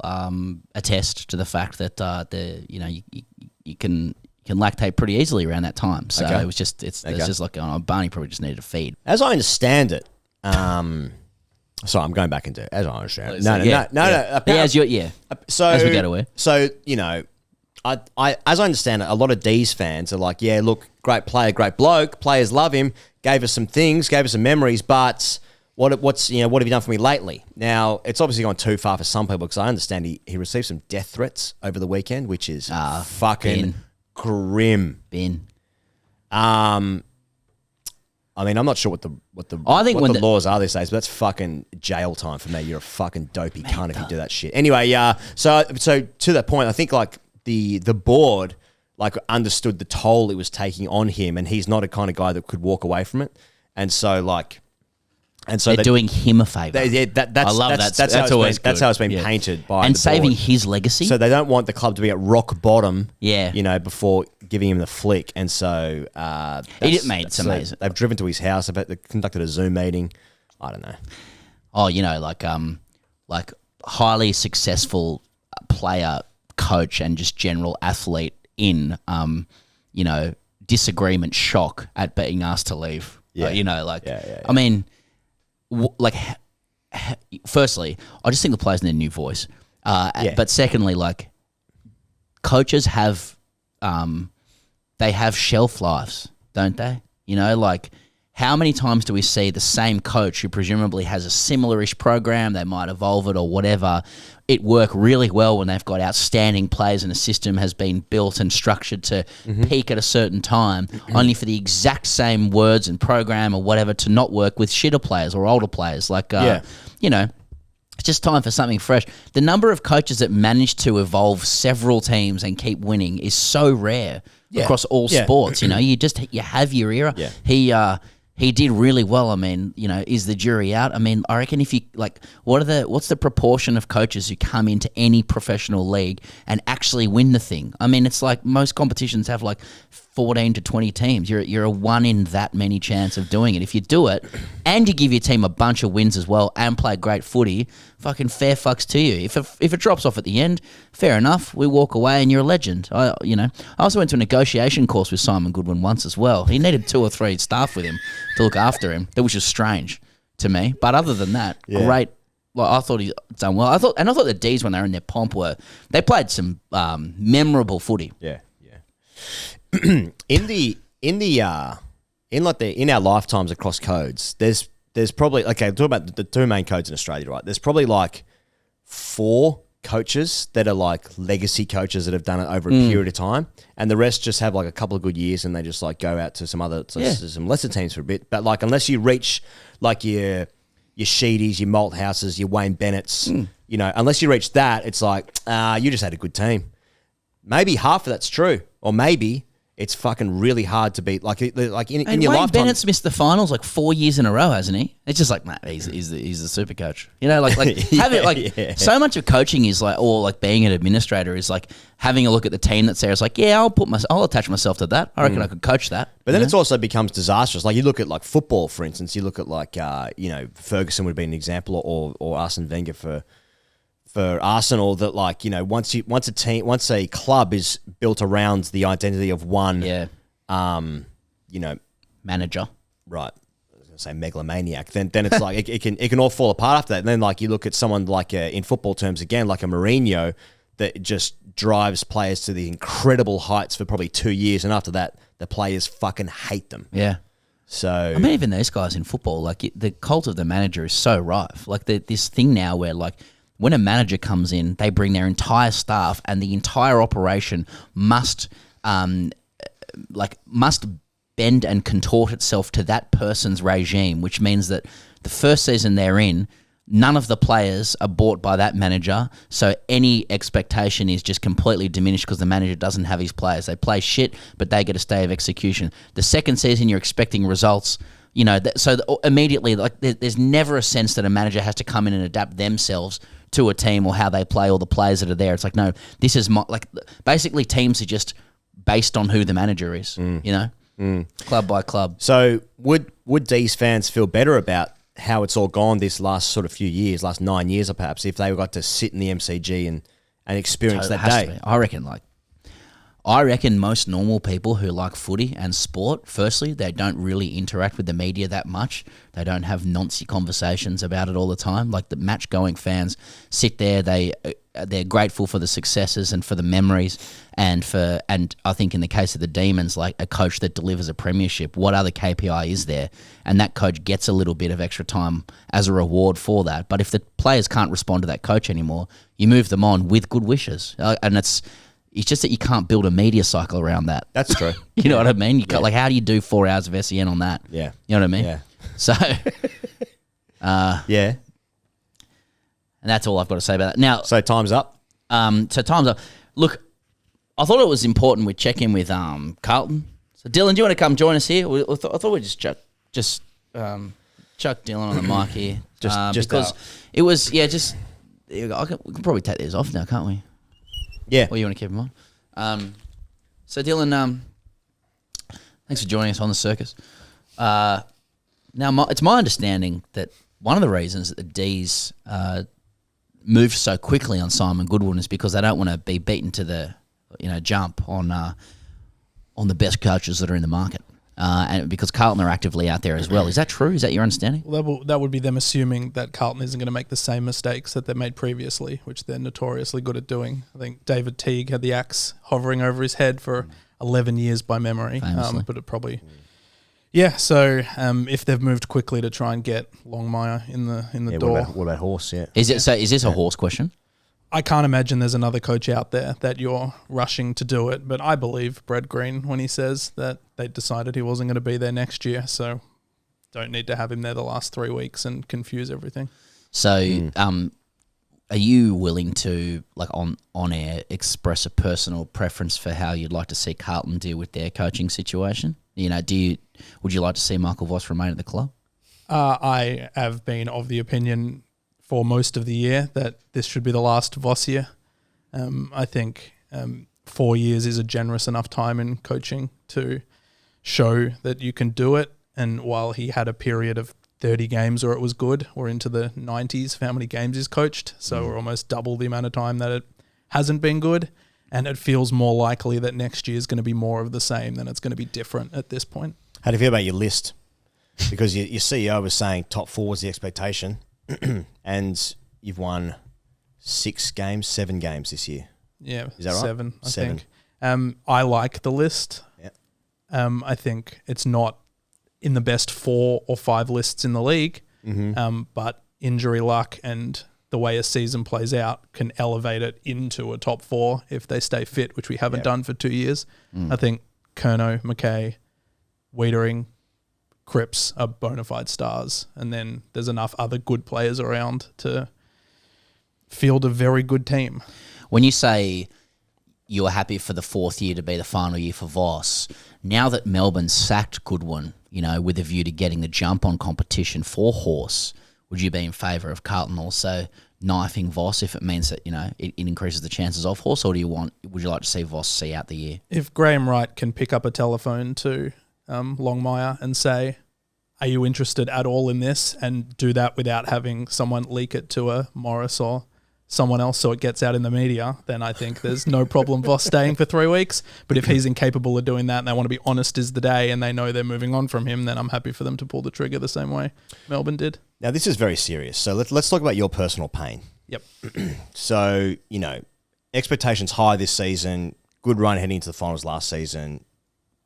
C: attest to the fact that you can can lactate pretty easily around that time. So
B: Okay.
C: it was just it's just like Barney probably just needed a feed.
B: As I understand it, sorry, I'm going back into as I understand it. No. So
C: As we go to where?
B: So I as I understand it, a lot of D's fans are like, yeah, look, great player, great bloke, players love him, gave us some things, gave us some memories, but what have you done for me lately? Now, it's obviously gone too far for some people because I understand he received some death threats over the weekend, which is fucking grim.
C: Ben.
B: I mean, I'm not sure what the laws are these days, but that's fucking jail time for me. You're a fucking dopey cunt if you do that shit. Anyway, so to that point, I think like the board like understood the toll it was taking on him, and he's not a kind of guy that could walk away from it, and so they're
C: doing him a favor.
B: I love that. That's how it's been painted by
C: and
B: the
C: saving
B: board.
C: his legacy.
B: So they don't want the club to be at rock bottom.
C: Yeah.
B: Before giving him the flick, and so
C: it's amazing.
B: They've driven to his house. They conducted a Zoom meeting. I don't know.
C: Oh, like highly successful player, coach, and just general athlete in disagreement, shock at being asked to leave.
B: Yeah.
C: I mean. Firstly, I just think the players need a new voice. But secondly, like coaches have, they have shelf lives, don't they? How many times do we see the same coach who presumably has a similar-ish program, they might evolve it or whatever, it work really well when they've got outstanding players and a system has been built and structured to peak at a certain time, only for the exact same words and program or whatever to not work with shitter players or older players. It's just time for something fresh. The number of coaches that manage to evolve several teams and keep winning is so rare across all sports. You have your era.
B: Yeah.
C: He did really well. I mean, is the jury out? I mean, I reckon if you what's the proportion of coaches who come into any professional league and actually win the thing? I mean, it's like most competitions have like 14 to 20 teams. You're a one in that many chance of doing it. If you do it and you give your team a bunch of wins as well and play great footy, fucking fair fucks to you. If it drops off at the end, fair enough. We walk away and you're a legend. I also went to a negotiation course with Simon Goodwin once as well. He needed 2 or 3 staff with him to look after him, which was strange to me. But other than that, great. Like, I thought he done well. I thought the D's when they were in their pomp they played some memorable footy.
B: Yeah. in our lifetimes across codes, there's probably talk about the 2 main codes in Australia, right? There's probably like 4 coaches that are like legacy coaches that have done it over a period of time, and the rest just have like a couple of good years and they just like go out to some lesser teams for a bit. But like unless you reach like your Sheedies, your Malthouses, your Wayne Bennett's, unless you reach that, it's like you just had a good team. Maybe half of that's true, or maybe it's fucking really hard to beat. Like in your
C: Wayne
B: lifetime,
C: Bennett's missed the finals like 4 years in a row, hasn't he? It's just like, nah, he's the super coach. So much of coaching is like, or like being an administrator is like having a look at the team that's there. It's like, yeah, I'll attach myself to that. I reckon I could coach that.
B: But then it's also becomes disastrous. Like you look at like football, for instance. You look at like Ferguson would be an example, or Arsene Wenger for Arsenal, that like once a club is built around the identity of one
C: manager,
B: right? I was gonna say megalomaniac. Then it's like it can all fall apart after that. And then like you look at someone like in football terms again, like a Mourinho, that just drives players to the incredible heights for probably 2 years, and after that the players fucking hate them.
C: Yeah.
B: So
C: I mean, even those guys in football, like the cult of the manager is so rife. Like this thing now where like, when a manager comes in, they bring their entire staff, and the entire operation must bend and contort itself to that person's regime, which means that the first season they're in, none of the players are bought by that manager, so any expectation is just completely diminished because the manager doesn't have his players. They play shit, but they get a stay of execution. The second season, you're expecting results. Immediately, like there's never a sense that a manager has to come in and adapt themselves to a team or how they play or the players that are there. It's like, no, this is basically teams are just based on who the manager is, club by club.
B: So would D's fans feel better about how it's all gone this last sort of few years, last 9 years, or perhaps if they got to sit in the MCG and experience that day?
C: I reckon I reckon most normal people who like footy and sport, firstly, they don't really interact with the media that much. They don't have noncy conversations about it all the time. Like the match-going fans sit there, they're grateful for the successes and for the memories, and I think in the case of the Demons, like a coach that delivers a premiership, what other KPI is there? And that coach gets a little bit of extra time as a reward for that. But if the players can't respond to that coach anymore, you move them on with good wishes, and it's just that you can't build a media cycle around that.
B: That's true.
C: You know what I mean? Like, how do you do 4 hours of SEN on that?
B: Yeah.
C: You know what I mean?
B: Yeah.
C: So,
B: yeah.
C: and that's all I've got to say about that. Now,
B: So time's up.
C: so time's up. Look, I thought it was important we check in with Carlton. So, Dylan, do you want to come join us here? I thought we'd just chuck Dylan on the mic here.
B: Just
C: because it was, we can probably take these off now, can't we?
B: Yeah.
C: Or you want to keep them on? So, Dylan, thanks for joining us on the circus. Now, it's my understanding that one of the reasons that the D's moved so quickly on Simon Goodwin is because they don't want to be beaten to the jump on the best coaches that are in the market. And because Carlton are actively out there as well. Is that true? Is that your understanding?
I: Well, that would be them assuming that Carlton isn't going to make the same mistakes that they made previously, which they're notoriously good at doing. I think David Teague had the axe hovering over his head for 11 years by memory. But it probably... Yeah, so if they've moved quickly to try and get Longmire in the door...
B: What about Horse, yeah.
C: Is this a horse question?
I: I can't imagine there's another coach out there that you're rushing to do it, but I believe Brad Green when he says that they decided he wasn't going to be there next year, so don't need to have him there the last 3 weeks and confuse everything.
C: So, are you willing to, like on air, express a personal preference for how you'd like to see Carlton deal with their coaching situation? Would you like to see Michael Voss remain at the club?
I: I have been of the opinion for most of the year that this should be the last Voss year. I think 4 years is a generous enough time in coaching to show that you can do it. And while he had a period of 30 games where it was good, we're into the 90s for how many games he's coached. So we're almost double the amount of time that it hasn't been good. And it feels more likely that next year is going to be more of the same than it's going to be different at this point.
B: How do you feel about your list? Because your CEO was saying top 4 was the expectation. And you've won 7 games this year.
I: Yeah,
B: is that right?
I: 7, I
B: 7.
I: think. I like the list.
B: Yeah.
I: I think it's not in the best 4 or 5 lists in the league, but injury luck and the way a season plays out can elevate it into a top 4 if they stay fit, which we haven't done for 2 years. I think Curnow, McKay, Wiedering, Cripps are bona fide stars, and then there's enough other good players around to field a very good team.
C: When you say you were happy for the 4th year to be the final year for Voss, now that Melbourne sacked Goodwin, with a view to getting the jump on competition for Horse, would you be in favour of Carlton also knifing Voss if it means that, it increases the chances of Horse, or would you like to see Voss see out the year?
I: If Graham Wright can pick up a telephone to Longmire and say, are you interested at all in this, and do that without having someone leak it to a Morris or someone else so it gets out in the media, then I think there's no problem Voss staying for 3 weeks. But if he's incapable of doing that and they want to be honest as the day and they know they're moving on from him, then I'm happy for them to pull the trigger the same way Melbourne did.
B: Now, this is very serious. So let's talk about your personal pain.
I: Yep.
B: So, expectations high this season, good run heading into the finals last season,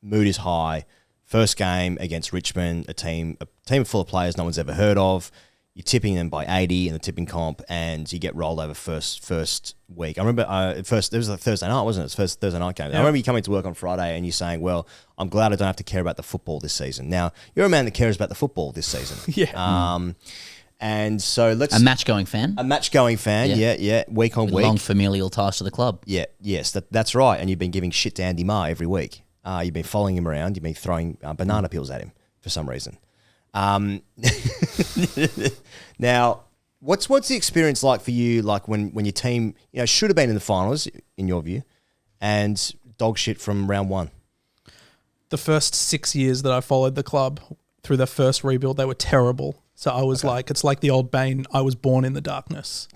B: mood is high. First game against Richmond, a team full of players no one's ever heard of. You're tipping them by 80 in the tipping comp, and you get rolled over first week. I remember it was a Thursday night, wasn't it? It's first Thursday night game. Yeah. I remember you coming to work on Friday and you saying, well, I'm glad I don't have to care about the football this season. Now, you're a man that cares about the football this season.
I: Yeah.
B: And so let's...
C: A match-going fan?
B: A match-going fan, yeah. Week on
C: with
B: week.
C: Long familial ties to the club.
B: Yeah, yes, that's right. And you've been giving shit to Andy Marr every week. You've been following him around. You've been throwing banana peels at him for some reason. Now, what's the experience like for you? Like when your team, should have been in the finals in your view, and dog shit from round 1.
I: The first 6 years that I followed the club through their first rebuild, they were terrible. So I was like, it's like the old Bane. I was born in the darkness.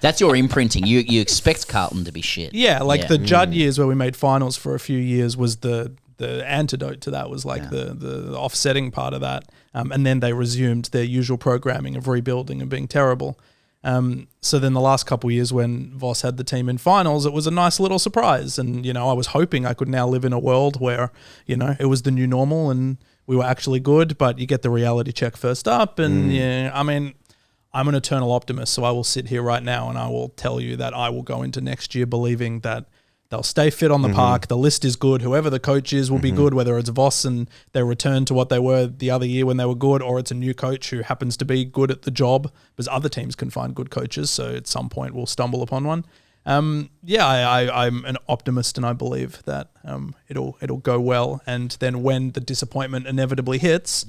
C: That's your imprinting. You expect Carlton to be shit.
I: Yeah, like the Judd years where we made finals for a few years was the antidote to that, was like the offsetting part of that. And then they resumed their usual programming of rebuilding and being terrible. So then the last couple of years when Voss had the team in finals, it was a nice little surprise. And, I was hoping I could now live in a world where, it was the new normal and we were actually good, but you get the reality check first up. And I'm an eternal optimist, so I will sit here right now and I will tell you that I will go into next year believing that they'll stay fit on the park. The list is good. Whoever the coach is will be good, whether it's Voss and they return to what they were the other year when they were good, or it's a new coach who happens to be good at the job, because other teams can find good coaches. So at some point we'll stumble upon one. I'm an optimist and I believe that it'll go well. And then when the disappointment inevitably hits,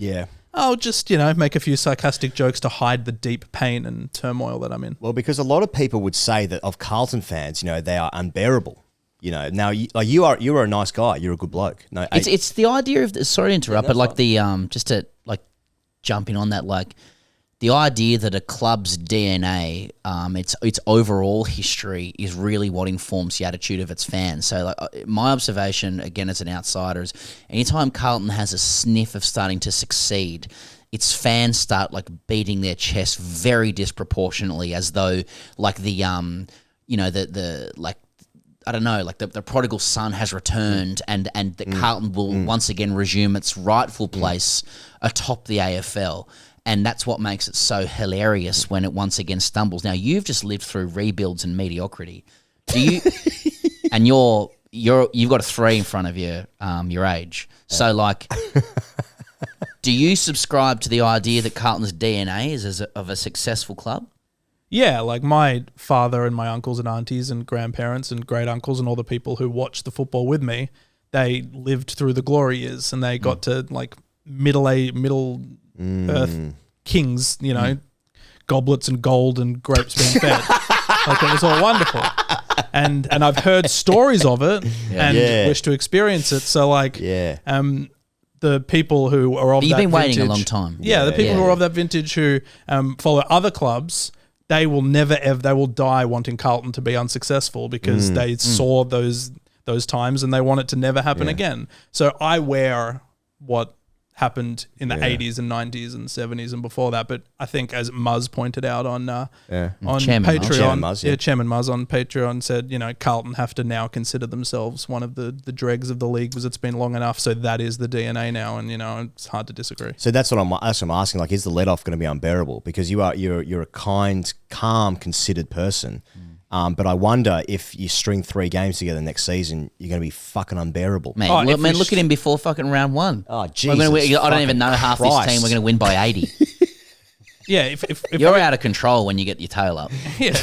I: I'll just, make a few sarcastic jokes to hide the deep pain and turmoil that I'm in.
B: Well, because a lot of people would say that of Carlton fans, they are unbearable. Now you are a nice guy. You're a good bloke. No,
C: it's the idea of sorry to interrupt, but like just to like jump in on that, like the idea that a club's DNA, its overall history is really what informs the attitude of its fans. So like my observation, again as an outsider, is anytime Carlton has a sniff of starting to succeed, its fans start like beating their chest very disproportionately, as though like the I don't know, like the prodigal son has returned and that Carlton will once again resume its rightful place atop the AFL. And that's what makes it so hilarious when it once again stumbles. Now, you've just lived through rebuilds and mediocrity. Do you? And you've got a 3 in front of you, your age. So, like, do you subscribe to the idea that Carlton's DNA is of a successful club?
I: Yeah, like my father and my uncles and aunties and grandparents and great uncles and all the people who watched the football with me, they lived through the glory years and they got to like middle earth kings, goblets and gold and grapes being fed. Like it was all wonderful. And I've heard stories of it and wish to experience it. So like the people who are of that vintage.
C: You've been waiting a long time.
I: Yeah, the people who are of that vintage who follow other clubs, they will never ever, they will die wanting Carlton to be unsuccessful because they saw those times and they want it to never happen again. So I wear what happened in the 80s and 90s and 70s and before that. But I think as Muzz pointed out on
C: Chairman
I: Patreon, Chairman Muzz on Patreon said, Carlton have to now consider themselves one of the dregs of the league because it's been long enough. So that is the DNA now. And, it's hard to disagree.
B: So that's what I'm asking. Like, is the let-off going to be unbearable? Because you're a kind, calm, considered person. But I wonder if you string 3 games together next season, you're going to be fucking unbearable.
C: Man, look at him before fucking round 1.
B: Oh, Jesus.
C: I don't even know half this team. We're going to win by 80.
I: Yeah, if
C: you're out of control when you get your tail up.
I: Yeah,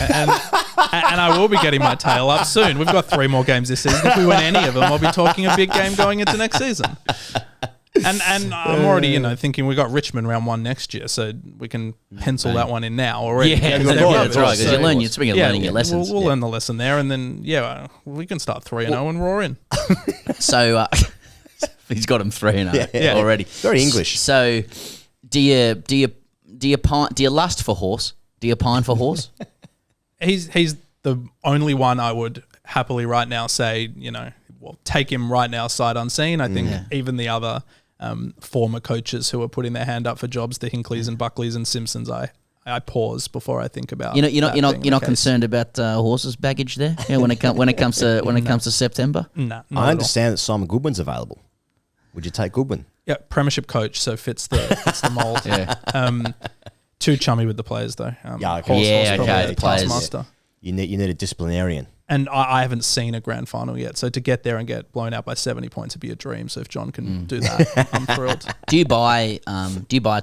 I: and I will be getting my tail up soon. We've got 3 more games this season. If we win any of them, I'll be talking a big game going into next season. And I'm already, thinking we got Richmond round 1 next year, so we can pencil that one in now already.
C: Yeah, that's right. Because you're learning your lessons.
I: We'll learn the lesson there, and then we can start 3-0 and we're in.
C: So he's got him 3-0 already.
B: Very English.
C: So do you lust for horse? Do you pine for horse?
I: He's the only one I would happily right now say, take him right now sight unseen. I think even the other former coaches who are putting their hand up for jobs, the Hinkleys and Buckleys and Simpsons, I pause before I think about.
C: You're not concerned about horses baggage there. Yeah, when it comes to September.
I: No,
B: I understand that Simon Goodwin's available. Would you take Goodwin?
I: Yeah, premiership coach, so fits the mold. Yeah. Too chummy with the players though.
C: The players.
B: You need a disciplinarian.
I: And I haven't seen a grand final yet. So to get there and get blown out by 70 points would be a dream. So if John can do that, I'm thrilled.
C: Do you buy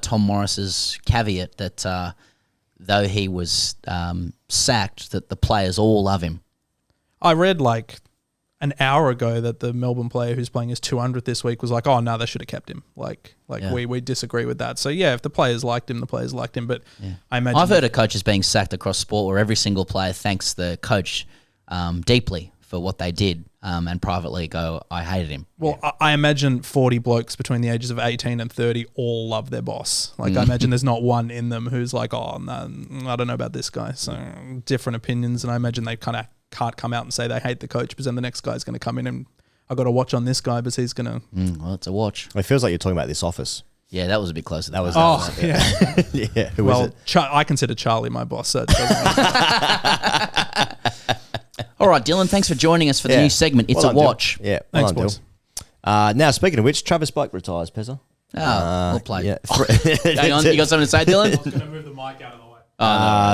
C: Tom Morris's caveat that though he was sacked, that the players all love him?
I: I read like an hour ago that the Melbourne player who's playing his 200th this week was like, oh, no, they should have kept him. We disagree with that. So, yeah, if the players liked him, the players liked him. But I imagine...
C: I've heard of coaches being sacked across sport where every single player thanks the coach deeply for what they did. and privately go, I hated him.
I: Well, I imagine 40 blokes between the ages of 18 and 30 all love their boss. Like, I imagine there's not one in them who's like, oh, no, I don't know about this guy. So different opinions. And I imagine they kind of can't come out and say they hate the coach, because then the next guy's going to come in and I got to watch on this guy because he's going to.
C: Well, it's a watch.
B: It feels like you're talking about this office.
C: Yeah, that was a bit closer.
B: That was.
I: Yeah.
B: Yeah. Who was it?
I: I consider Charlie my boss, so it doesn't matter.
C: All right, Dylan, thanks for joining us for the new segment. It's
B: Well
C: a
B: done,
C: watch.
B: Dylan. Yeah.
I: Thanks,
B: Well done,
I: boys.
B: Dylan. Now, speaking of which, Travis Boak retires, Pezza.
C: Well played.
B: Yeah.
C: Hang on, you got something to say, Dylan?
I: I was going to move the mic out of the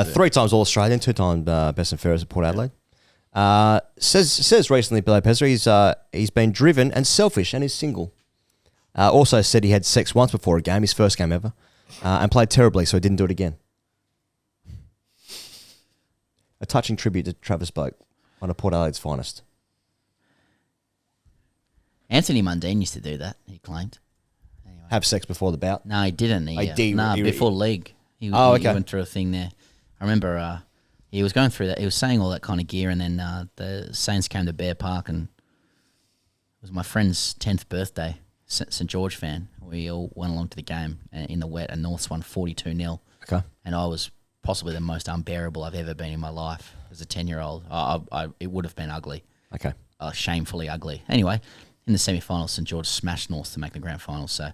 I: way.
B: 3 times All-Australian, 2 times best and fairest at Port Adelaide. Says recently, below Pezza, he's been driven and selfish and is single. Also said he had sex once before a game, his first game ever, and played terribly, so he didn't do it again. A touching tribute to Travis Boak, one of Port Adelaide's finest.
C: Anthony Mundine used to do that, he claimed. Anyway.
B: Have sex before the bout?
C: No, he didn't. Before league. He went through a thing there. I remember he was going through that. He was saying all that kind of gear, and then the Saints came to Bear Park, and it was my friend's 10th birthday, St George fan. We all went along to the game in the wet, and Norths won 42-0.
B: Okay.
C: And I was possibly the most unbearable I've ever been in my life as a 10-year-old. It would have been ugly.
B: Okay.
C: Shamefully ugly. Anyway, in the semi-finals, St George smashed North to make the grand final, so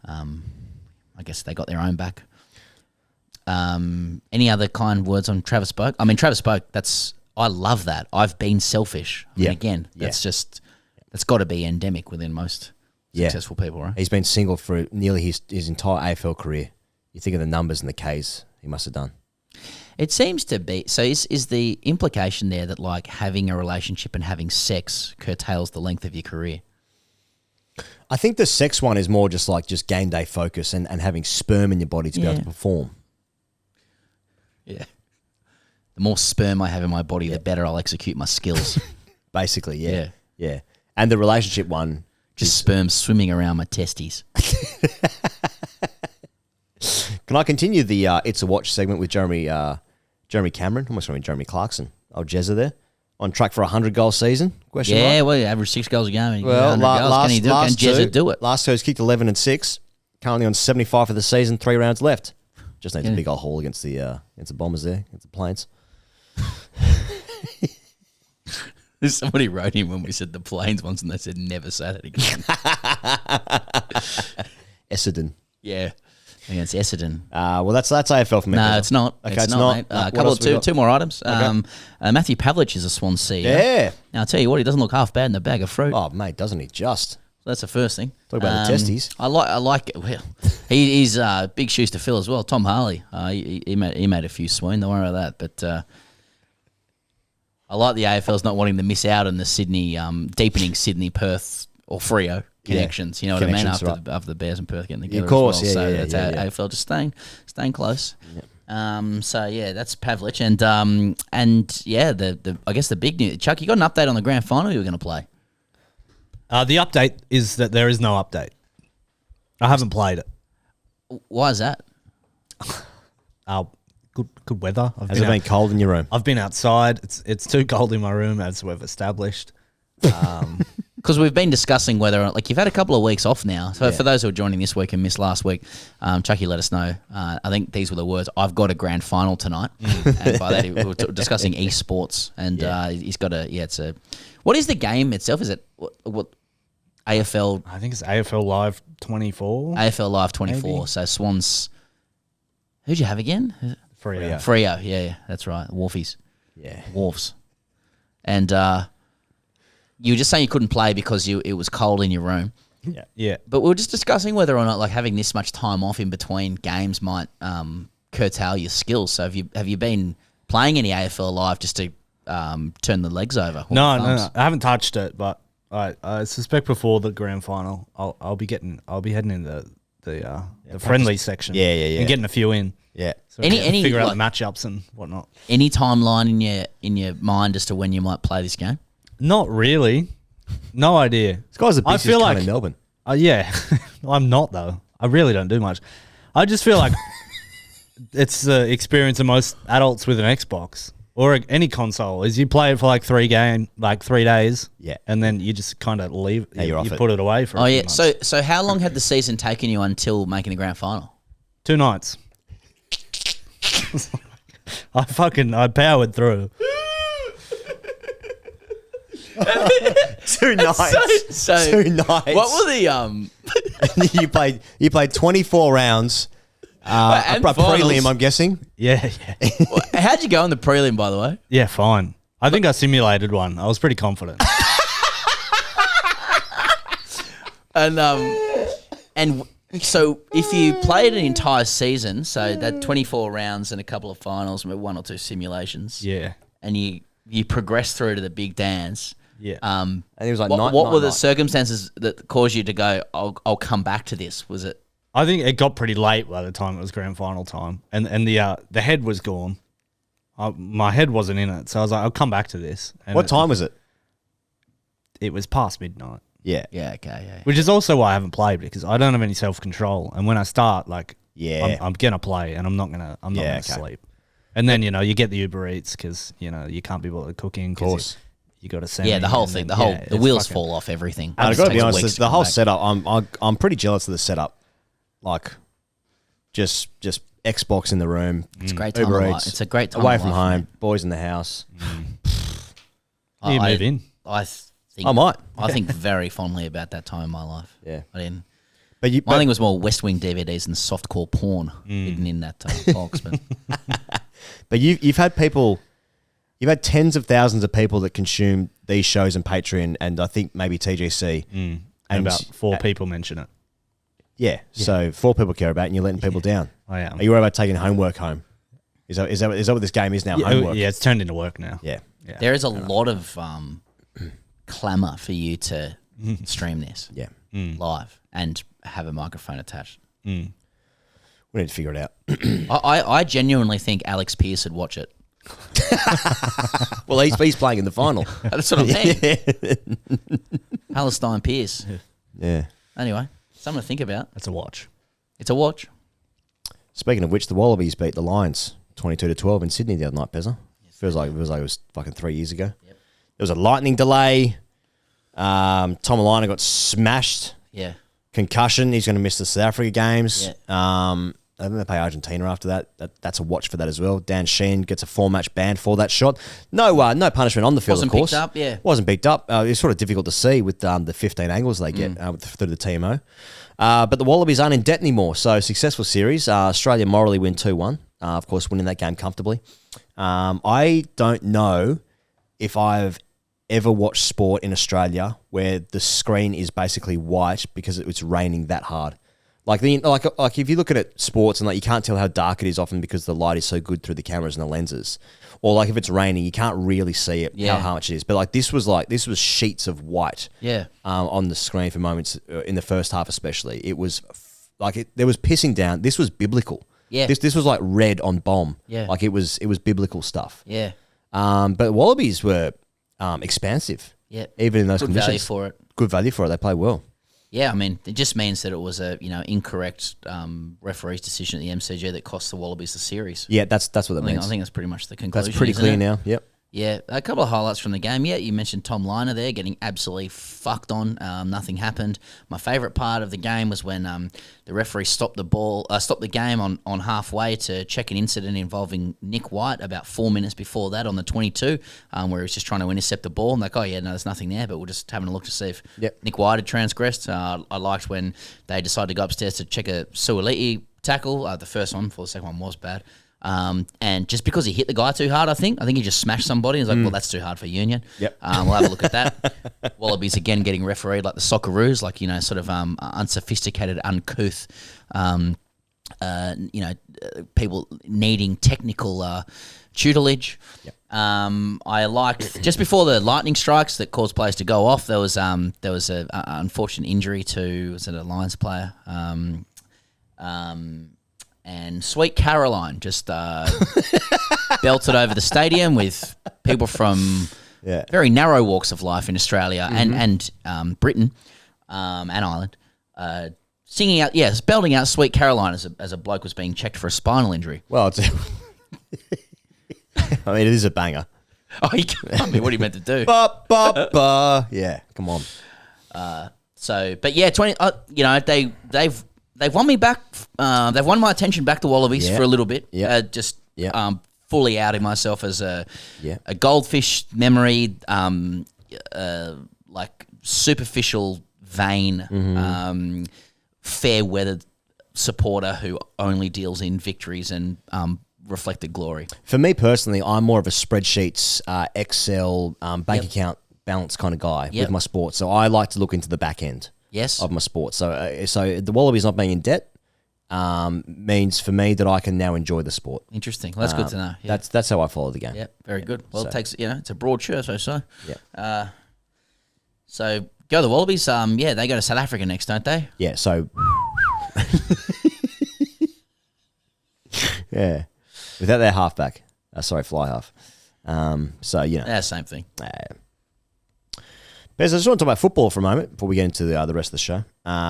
C: I guess they got their own back. Any other kind words on Travis Boak? I mean, Travis Boak, I love that. I've been selfish. I mean, again, that's got to be endemic within most successful people, right?
B: He's been single for nearly his entire AFL career. You think of the numbers and the Ks he must have done.
C: It seems to be. So is the implication there that, like, having a relationship and having sex curtails the length of your career?
B: I think the sex one is more just game day focus and having sperm in your body to be able to perform.
C: Yeah. The more sperm I have in my body, the better I'll execute my skills.
B: Basically, yeah. And the relationship one...
C: Just sperm swimming around my testes.
B: Can I continue the It's a Watch segment with Jeremy Cameron? Almost going to be Jeremy Clarkson. Old Jezza there. On track for a 100-goal season? Question mark?
C: Well, you average 6 goals a game.
B: Well,
C: can Jezza do it?
B: Last two has kicked 11 and 6. Currently on 75 for the season, 3 rounds left. Just needs a big old haul against the Bombers there, against the Plains.
C: Somebody wrote in when we said the Plains once, and they said never say that again.
B: Essendon.
C: Yeah, against Essendon.
B: Well, that's AFL for me.
C: No, it's not.
B: Okay,
C: it's not. Mate. A couple of two more items.
B: Okay.
C: Matthew Pavlich is a Swans CEO.
B: Yeah.
C: Now I'll tell you what, he doesn't look half bad in the bag of fruit.
B: Oh, mate, doesn't he just?
C: So that's the first thing.
B: Talk about the testes.
C: I like it. Well, he's big shoes to fill as well. Tom Harley, he made a few swoon. Don't worry about that. But I like the AFL's not wanting to miss out on the Sydney deepening Sydney, Perth or Freo connections. You know what I mean? After the Bears and Perth getting together.
B: Of course,
C: as well.
B: yeah.
C: So that's AFL just staying close.
B: Yep.
C: So yeah, that's Pavlich and yeah, I guess the big news. Chuck, you got an update on the grand final you were going to play?
G: The update is that there is no update. I haven't played it.
C: Why is that?
G: Good weather.
B: Has it been cold in your room?
G: I've been outside. It's too cold in my room, as we've established.
C: Because we've been discussing whether, like, you've had a couple of weeks off now. So for those who are joining this week and missed last week, Chucky let us know. I think these were the words. I've got a grand final tonight. And by that, we were discussing esports, and he's got it's a. What is the game itself? Is it what AFL?
G: I think it's AFL Live 24.
C: AFL Live 24. Maybe. So Swans. Who'd you have again? Freo. Yeah, that's right. Wharfies.
B: Yeah.
C: Wharfs. And you were just saying you couldn't play because it was cold in your room.
G: Yeah.
C: But we were just discussing whether or not, like, having this much time off in between games might curtail your skills. So have you been playing any AFL Live just to turn the legs over?
G: No. I haven't touched it, but I suspect before the grand final, I'll be heading in the friendly section.
B: Yeah.
G: And getting a few in.
B: Yeah.
G: So any figure out the matchups and whatnot.
C: Any timeline in your mind as to when you might play this game?
G: Not really. No idea.
B: This guy's the busiest cunt in Melbourne.
G: Yeah. I'm not, though. I really don't do much. I just feel like it's the experience of most adults with an Xbox or any console is you play it for like 3 days.
B: Yeah.
G: And then you just kind of leave.
B: Yeah, you're off
G: you
B: it.
G: put it away for.
C: Oh
G: a few
C: yeah.
G: months.
C: So how long had the season taken you until making the grand final?
G: 2 nights. I powered through.
B: 2 nights.
C: So
B: 2 nights.
C: what were the
B: you played 24 rounds.
C: and
B: A
C: finals.
B: prelim, I'm guessing.
G: Yeah.
C: How'd you go in the prelim, by the way?
G: Yeah, fine. I think I simulated one. I was pretty confident.
C: And so if you played an entire season, so that 24 rounds and a couple of finals, maybe 1 or 2 simulations,
G: Yeah.
C: and you progress through to the big dance.
G: Yeah.
B: And it was like
C: What were the circumstances that caused you to go, I'll come back to this? Was it?
G: I think it got pretty late by the time it was grand final time, and the head was gone. My head wasn't in it, so I was like, I'll come back to this. And
B: What time was it?
G: It was past midnight,
B: Yeah.
C: Yeah, okay, yeah.
G: which is also why I haven't played, because I don't have any self control, and when I start, like,
B: Yeah.
G: I'm gonna play, and I'm not gonna
B: okay.
G: sleep. And then you get the Uber Eats because you can't be bothered cooking.
B: Of course.
G: You got to send.
C: Yeah, the whole thing, the wheels fall off everything.
B: I've
C: It
B: got to be
C: takes
B: honest.
C: weeks
B: The
C: come
B: whole
C: back.
B: setup, I'm pretty jealous of the setup. Like, just Xbox in the room.
C: It's a great time
B: Uber
C: of life.
B: Eats,
C: It's a great time
B: away
C: of
B: from
C: life,
B: home,
C: man.
B: boys in the house.
G: You move in.
C: I think
B: I might.
C: I think very fondly about that time in my life.
B: Yeah.
C: I didn't.
B: But you,
C: My thing was more West Wing DVDs and softcore porn hidden in that box. But
B: you've had people, you've had tens of thousands of people that consume these shows and Patreon, and I think maybe TGC.
G: And
B: And
G: about 4 people mention it.
B: Yeah, so 4 people care about it, and you're letting people down.
G: I am.
B: Are you worried about taking homework home? Is that what this game is now? Homework.
G: Yeah, it's turned into work now.
B: Yeah.
C: there is a lot of clamour for you to stream this
B: Yeah.
C: live and have a microphone attached.
B: We need to figure it out.
C: I genuinely think Alex Pearce would watch it.
B: Well, he's playing in the final.
C: That's what I'm saying. Palestine Pearce.
B: Yeah.
C: Anyway, something to think about.
G: That's a watch.
C: It's a watch.
B: Speaking of which, the Wallabies beat the Lions 22-12 in Sydney the other night, Pezza. Feels like it was fucking 3 years ago. Yep. There was a lightning delay. Tom Alina got smashed.
C: Yeah.
B: Concussion. He's going to miss the South Africa games.
C: Yeah.
B: I think they play Argentina after that. That's a watch for that as well. Dan Sheehan gets a 4-match ban for that shot. No punishment on the field,
C: Wasn't
B: of course.
C: picked up, yeah.
B: Wasn't picked up. It's sort of difficult to see with the 15 angles they get through the TMO. But the Wallabies aren't in debt anymore. So, successful series. Australia morally win 2-1. Of course, winning that game comfortably. I don't know if I've ever watched sport in Australia where the screen is basically white because it's raining that hard. Like if you look at it, sports, and like you can't tell how dark it is often because the light is so good through the cameras and the lenses. Or like if it's raining, you can't really see it how much it is. But this was sheets of white.
C: Yeah.
B: On the screen for moments in the first half, especially. It was there was pissing down. This was biblical.
C: Yeah.
B: This was like red on bomb.
C: Yeah.
B: Like it was biblical stuff.
C: Yeah.
B: But the Wallabies were expansive.
C: Yeah.
B: Even in those
C: Good
B: conditions.
C: value for it.
B: Good value for it. They play well.
C: Yeah, I mean, it just means that it was a incorrect referee's decision at the MCG that cost the Wallabies the series.
B: Yeah, that's what that
C: I
B: means.
C: think that's pretty much the conclusion.
B: That's pretty
C: isn't
B: clear
C: it?
B: now. Yep.
C: Yeah, a couple of highlights from the game. Yeah, you mentioned Tom Liner there getting absolutely fucked on. Nothing happened. My favourite part of the game was when the referee stopped the game on halfway to check an incident involving Nick White about 4 minutes before that on the 22, where he was just trying to intercept the ball. I'm like, oh yeah, no, there's nothing there, but we're just having a look to see if Nick White had transgressed. I liked when they decided to go upstairs to check a Suoliti tackle. The first one, before the second one was bad. And just because he hit the guy too hard, I think he just smashed somebody. He's like, well, that's too hard for Union.
B: Yep.
C: We'll have a look at that. Wallabies again getting refereed like the Socceroos, like sort of unsophisticated, uncouth, people needing technical tutelage. Yep. I liked just before the lightning strikes that caused players to go off. There was a unfortunate injury to a Lions player. And Sweet Caroline just belted over the stadium with people from very narrow walks of life in Australia and Britain and Ireland singing out, belting out Sweet Caroline as a bloke was being checked for a spinal injury.
B: Well, I mean, it is a banger.
C: Oh, I mean, what are you meant to do?
B: Yeah, come on.
C: So, but yeah, 20. You know, they've won me back. They've won my attention back to Wallabies for a little bit.
B: Yeah.
C: Fully outing myself as a goldfish memory, like superficial, vain, fair weather supporter who only deals in victories and reflected glory.
B: For me personally, I'm more of a spreadsheets, Excel, bank account balance kind of guy with my sport. So I like to look into the back end of my sport. So the Wallabies not being in debt means for me that I can now enjoy the sport.
C: Interesting. Well, that's good to know. Yeah.
B: That's how I follow the game.
C: Yeah, very good. Well, it takes, it's a broad shirt, so.
B: Yeah.
C: So go the Wallabies. They go to South Africa next, don't they?
B: Yeah. So. Yeah. Without their halfback. Fly half.
C: Same thing.
B: Bez, I just want to talk about football for a moment before we get into the rest of the show.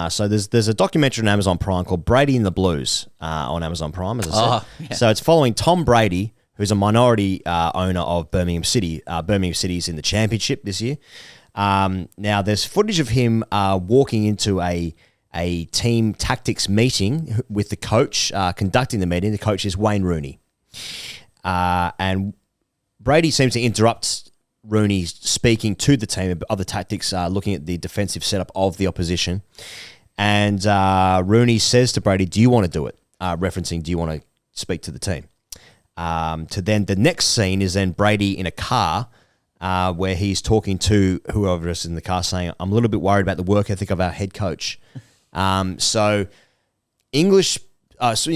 B: So there's a documentary on Amazon Prime called Brady and the Blues on Amazon Prime, as I said.
C: Yeah.
B: So it's following Tom Brady, who's a minority owner of Birmingham City. Birmingham City's in the championship this year. Now, there's footage of him walking into a team tactics meeting with the coach, conducting the meeting. The coach is Wayne Rooney. And Brady seems to interrupt Rooney speaking to the team of the tactics, looking at the defensive setup of the opposition. And Rooney says to Brady, do you want to do it? Referencing, do you want to speak to the team? To then the next scene is then Brady in a car where he's talking to whoever is in the car saying, I'm a little bit worried about the work ethic of our head coach. So English...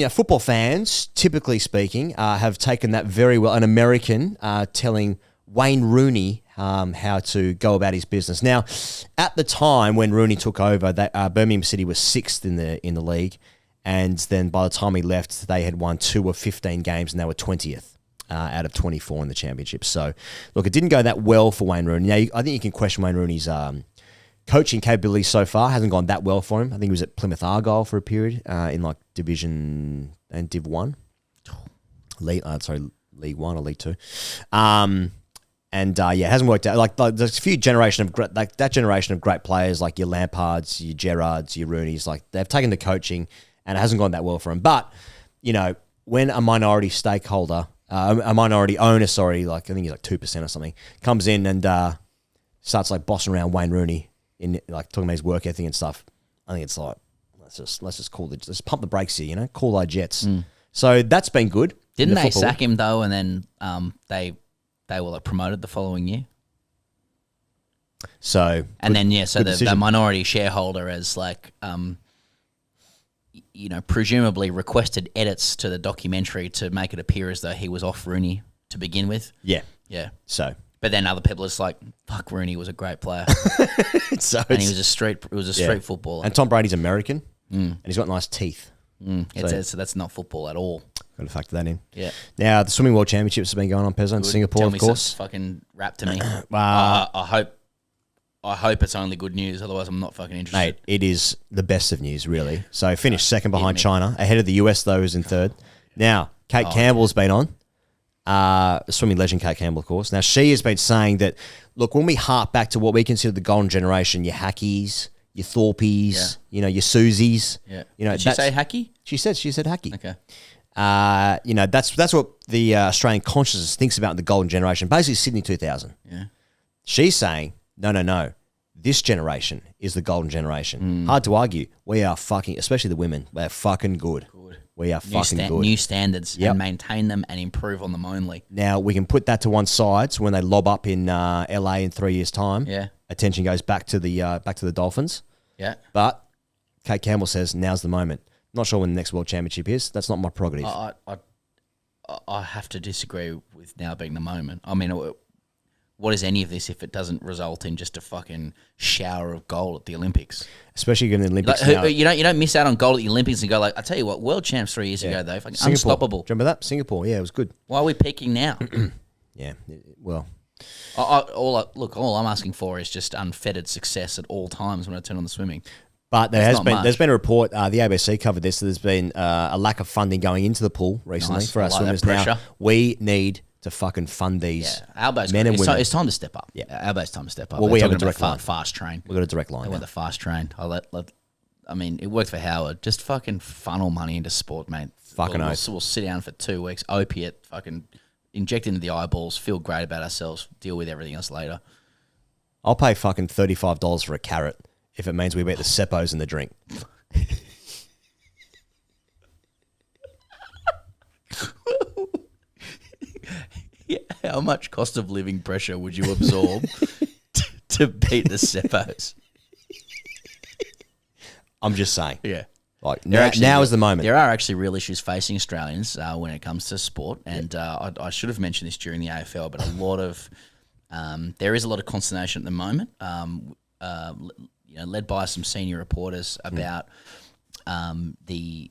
B: football fans, typically speaking, have taken that very well. An American telling Wayne Rooney how to go about his business. Now, at the time when Rooney took over, Birmingham City was 6th in the league, and then by the time he left, they had won 2 of 15 games, and they were 20th out of 24 in the championship. So, look, it didn't go that well for Wayne Rooney. Now, I think you can question Wayne Rooney's coaching capabilities so far. Hasn't gone that well for him. I think he was at Plymouth Argyle for a period in like Division and Div 1. League 1 or League 2. It hasn't worked out. Like there's a few generation of that generation of great players like your Lampards, your Gerrards, your Rooneys. Like they've taken to coaching, and it hasn't gone that well for them. But when a minority stakeholder, a minority owner, like I think he's like 2% or something, comes in and starts like bossing around Wayne Rooney in like talking about his work ethic and stuff, I think it's like let's just pump the brakes here, cool our jets. So that's been good.
C: Didn't they sack him though, and then they were like promoted the following year?
B: So
C: the minority shareholder has like presumably requested edits to the documentary to make it appear as though he was off Rooney to begin with.
B: Yeah.
C: So, but then other people are just like, fuck, Rooney was a great player, and he was a street footballer.
B: And Tom Brady's American, and he's got nice teeth.
C: So that's not football at all.
B: Got to factor that in.
C: Yeah.
B: Now the Swimming World Championships have been going on, Pezzo, in Singapore,
C: Tell
B: of
C: me
B: course.
C: Some fucking rap to me. I hope it's only good news. Otherwise, I'm not fucking interested.
B: Mate, it is the best of news, really. So finished second behind China, ahead of the US though, who's in third. Now Kate Campbell's been on. Swimming legend Kate Campbell, of course. Now she has been saying that, look, when we hark back to what we consider the golden generation, your Hackies, your Thorpies, your Susies.
C: Yeah. Did she say Hacky?
B: She said Hacky.
C: Okay.
B: That's what the Australian consciousness thinks about the golden generation. Basically, Sydney 2000.
C: Yeah.
B: She's saying, no. This generation is the golden generation. Hard to argue. We are fucking, especially the women, we're fucking good. We are fucking good.
C: New standards and maintain them and improve on them only.
B: Now, we can put that to one side. So when they lob up in LA in 3 years' time, attention goes back to the Dolphins.
C: Yeah.
B: But Kate Campbell says, now's the moment. Not sure when the next World Championship is. That's not my prerogative.
C: I have to disagree with now being the moment. I mean, what is any of this if it doesn't result in just a fucking shower of gold at the Olympics?
B: Especially in the Olympics
C: now.
B: now.
C: You don't miss out on gold at the Olympics and go like, I tell you what, world champs 3 years ago though, fucking
B: Singapore.
C: unstoppable.
B: Do you remember that? Singapore, yeah, it was good.
C: Why are we peaking now?
B: Yeah, well.
C: All I'm asking for is just unfettered success at all times when I turn on the swimming.
B: But there's been a report, the ABC covered this, that there's been a lack of funding going into the pool recently for our swimmers. Now, we need to fucking fund these
C: Albo's
B: men and women.
C: It's time to step up.
B: Yeah.
C: Albo's time to step up.
B: Well,
C: They're
B: we have a
C: talking
B: direct
C: about
B: line.
C: Fast train.
B: We've got a direct line
C: They
B: now.
C: want the fast train. I mean, it worked for Howard. Just fucking funnel money into sport, mate.
B: Fucking
C: we'll,
B: oath.
C: we'll sit down for 2 weeks, opiate, fucking inject into the eyeballs, feel great about ourselves, deal with everything else later.
B: I'll pay fucking $35 for a carrot if it means we beat the Seppos in the drink.
C: Yeah, how much cost of living pressure would you absorb to beat the Seppos?
B: I'm just saying.
C: Yeah.
B: Like now is the moment.
C: There are actually real issues facing Australians when it comes to sport, and I should have mentioned this during the AFL, but a lot of there is a lot of consternation at the moment, led by some senior reporters about the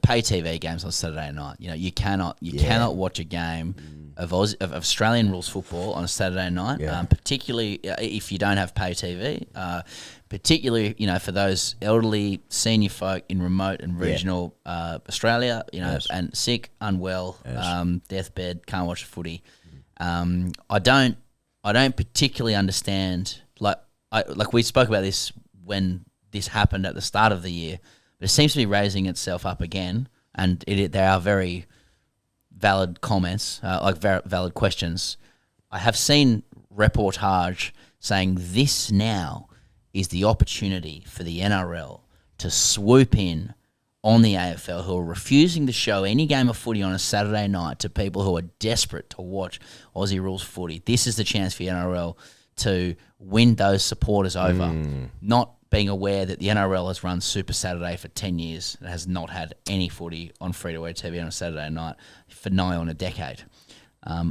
C: pay TV games on Saturday night. You know, you cannot watch a game of Australian rules football on a Saturday night, particularly if you don't have pay TV. Particularly, for those elderly senior folk in remote and regional Australia, and sick, unwell, deathbed, can't watch the footy. I don't particularly understand. Like we spoke about this when this happened at the start of the year, but it seems to be raising itself up again, and there are very valid comments, valid questions. I have seen reportage saying this now is the opportunity for the NRL to swoop in on the AFL, who are refusing to show any game of footy on a Saturday night to people who are desperate to watch Aussie rules footy. This is the chance for the NRL to win those supporters over, not being aware that the NRL has run Super Saturday for 10 years and has not had any footy on free-to-air TV on a Saturday night for nigh on a decade.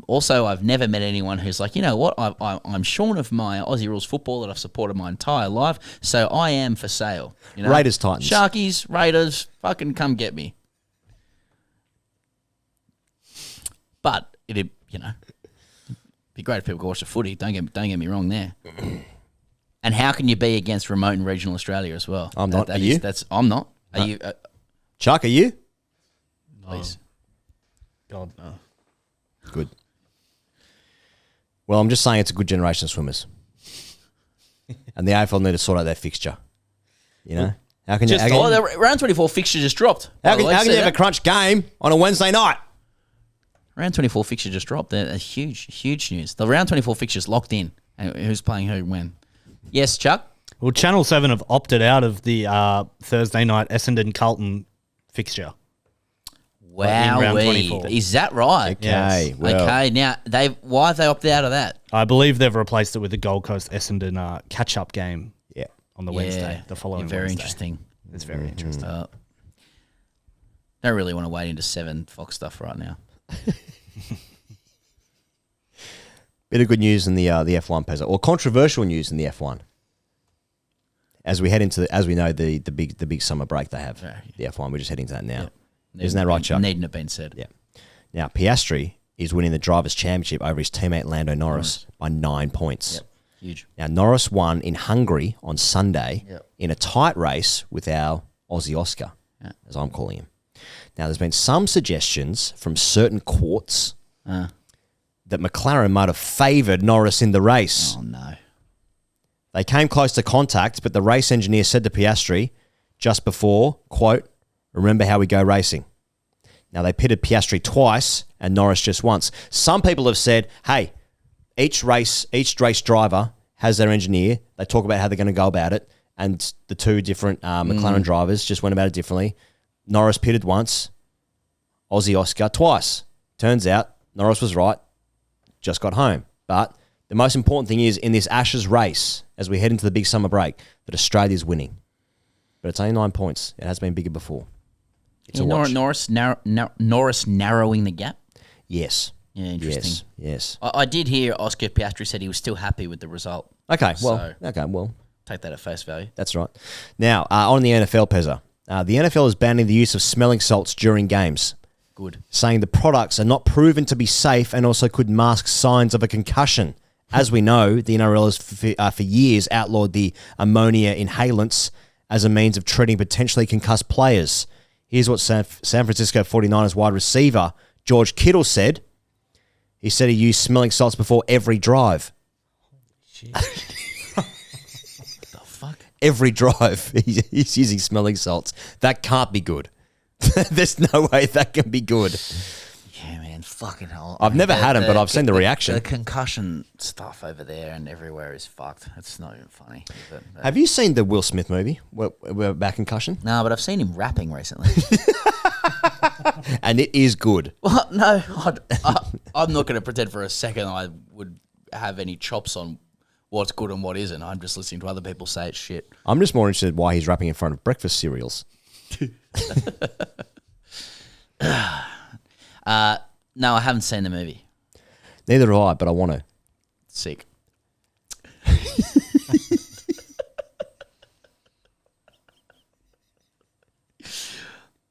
C: Also, I've never met anyone who's like, you know what, I'm shorn of my Aussie rules football that I've supported my entire life, so I am for sale.
B: Raiders, Titans.
C: Sharkies, Raiders, fucking come get me. But it'd be great if people could watch the footy. Don't get me wrong there. And how can you be against remote and regional Australia as well?
B: I'm not. Are you?
C: I'm not. Are
B: No.
C: you?
B: Chuck, are you?
C: Please.
G: God, no.
B: Good. Well, I'm just saying it's a good generation of swimmers. And the AFL need to sort out their fixture. How can you...
C: the round 24 fixture just dropped.
B: How can you have a crunch game on a Wednesday night?
C: Round 24 fixture just dropped. They're huge news. The round 24 fixture's locked in. And who's playing who when? Yes, Chuck?
G: Well, Channel 7 have opted out of the Thursday night Essendon-Carlton fixture.
C: Wow,
G: round 24.
C: Is that right?
B: Okay,
G: Yes.
B: well...
C: Okay, now why have they opted out of that?
G: I believe they've replaced it with the Gold Coast Essendon catch-up game
B: Yeah.
G: on the Wednesday, the following
C: Very
G: Wednesday.
C: interesting.
G: It's very interesting.
C: Don't really want to wade into 7 Fox stuff right now.
B: Bit of good news in the F1 Pezzo, or controversial news in the F1. As we head into the big summer break they have, the F1. We're just heading to that now. Isn't that right, Chuck?
C: Needn't have been said.
B: Yeah. Now Piastri is winning the Drivers' Championship over his teammate Lando Norris by 9 points.
C: Yep. Huge.
B: Now Norris won in Hungary on Sunday in a tight race with our Aussie Oscar, as I'm calling him. Now there's been some suggestions from certain courts that McLaren might have favoured Norris in the race.
C: Oh no.
B: They came close to contact, but the race engineer said to Piastri just before, quote, "Remember how we go racing." Now, they pitted Piastri twice and Norris just once. Some people have said, hey, each race driver has their engineer. They talk about how they're going to go about it. And the two different McLaren drivers just went about it differently. Norris pitted once, Aussie Oscar twice. Turns out Norris was right, just got home. But the most important thing is in this Ashes race, as we head into the big summer break, that Australia's winning. But it's only 9 points. It has been bigger before. It's a watch.
C: Norris narrowing the gap.
B: Yes.
C: Yeah, interesting.
B: Yes.
C: I did hear Oscar Piastri said he was still happy with the result.
B: Okay.
C: So-
B: Well.
C: Take that at face value.
B: That's right. Now, on the NFL, Pezza. The NFL is banning the use of smelling salts during games,
C: Good.
B: saying the products are not proven to be safe and also could mask signs of a concussion. As we know, the NRL has for years outlawed the ammonia inhalants as a means of treating potentially concussed players. Here's what San Francisco 49ers wide receiver George Kittle said. He said he used smelling salts before every drive.
C: Shit. What the fuck?
B: Every drive, he's using smelling salts. That can't be good. There's no way that can be good.
C: Yeah, man, fucking hell.
B: I've never had them, but I've seen the reaction.
C: The concussion stuff over there and everywhere is fucked. It's not even funny. Is it?
B: Have you seen the Will Smith movie? We're about concussion?
C: No, but I've seen him rapping recently.
B: And it is good.
C: Well, no, I'm not going to pretend for a second I would have any chops on what's good and what isn't. I'm just listening to other people say it's shit.
B: I'm just more interested why he's rapping in front of breakfast cereals.
C: No, I haven't seen the movie.
B: Neither do I, but I want to.
C: Sick.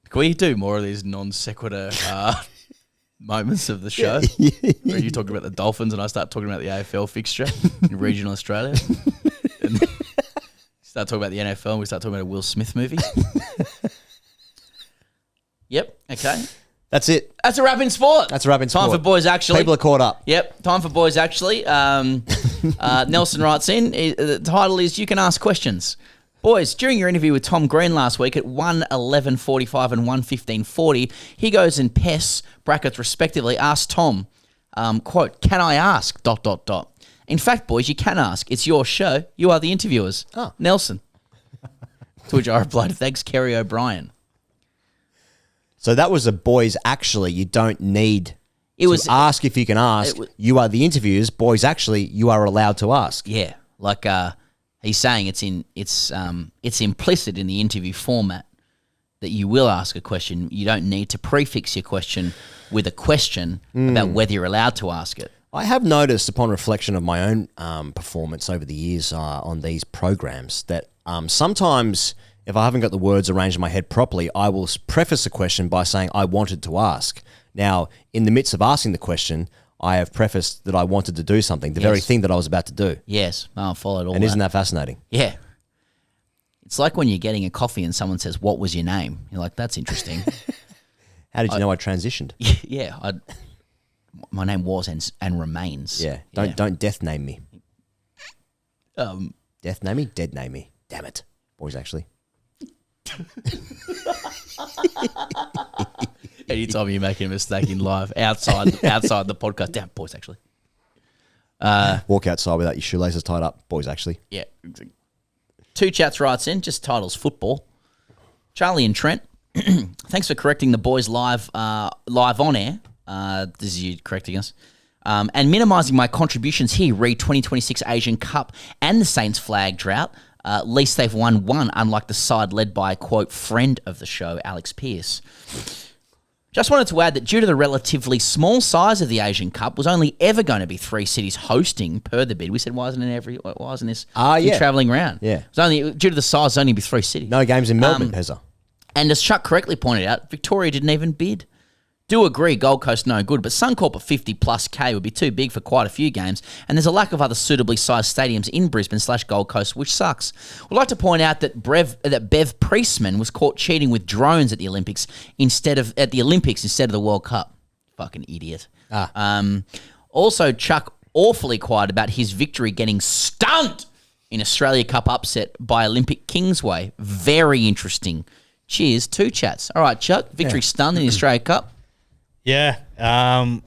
C: Can we do more of these non sequitur moments of the show? Where you talk about the Dolphins and I start talking about the AFL fixture in regional Australia. And start talking about the NFL and we start talking about a Will Smith movie. Yep, okay.
B: That's it.
C: That's a wrap in sport.
B: That's a wrap in sport.
C: Time for Boys Actually.
B: People are caught up.
C: Yep, time for Boys Actually. Nelson writes in, the title is You Can Ask Questions. Boys, during your interview with Tom Green last week at 1:11:45 and 1:15:40, he goes and Pess, brackets respectively, asked Tom, quote, can I ask, ... In fact, boys, you can ask. It's your show. You are the interviewers.
B: Oh.
C: Nelson. To which I replied, thanks, Kerry O'Brien.
B: So that was a Boys Actually. You don't need to ask if you can ask. You are the interviewers. Boys Actually, you are allowed to ask.
C: Yeah, like he's saying it's implicit in the interview format that you will ask a question. You don't need to prefix your question with a question about whether you're allowed to ask it.
B: I have noticed, upon reflection of my own performance over the years on these programs, that sometimes if I haven't got the words arranged in my head properly, I will preface a question by saying I wanted to ask. Now, in the midst of asking the question, I have prefaced that I wanted to do something, the very thing that I was about to do.
C: Yes, I followed all that.
B: And isn't that fascinating?
C: Yeah. It's like when you're getting a coffee and someone says, what was your name? You're like, that's interesting.
B: How did you know I transitioned?
C: Yeah, my name was and remains.
B: Yeah, don't death name me. Death name me, dead name me. Damn it. Boys Actually.
C: Anytime you're making a mistake in life outside the podcast, damn, Boys Actually.
B: Walk outside without your shoelaces tied up. Boys Actually.
C: Yeah. Two chats writes in, just titles football. Charlie and Trent, thanks for correcting the boys live on air. This is you correcting us. And minimising my contributions here, read 2026 Asian Cup and the Saints flag drought. At least they've won one, unlike the side led by, quote, friend of the show, Alex Pearce. Just wanted to add that due to the relatively small size of the Asian Cup, was only ever going to be 3 cities hosting per the bid. We said, why isn't this travelling around?
B: Yeah.
C: It was only due to the size, only be 3 cities.
B: No games in Melbourne, Pezza.
C: And as Chuck correctly pointed out, Victoria didn't even bid. Do agree, Gold Coast no good, but Suncorp at 50 plus K would be too big for quite a few games, and there's a lack of other suitably sized stadiums in Brisbane/Gold Coast, which sucks. We'd like to point out that Bev Priestman was caught cheating with drones at the Olympics instead of the World Cup. Fucking idiot. Also, Chuck awfully quiet about his victory getting stunned in Australia Cup upset by Olympic Kingsway. Very interesting. Cheers, 2 chats. All right, Chuck, victory stunned in the Australia Cup.
G: Yeah. I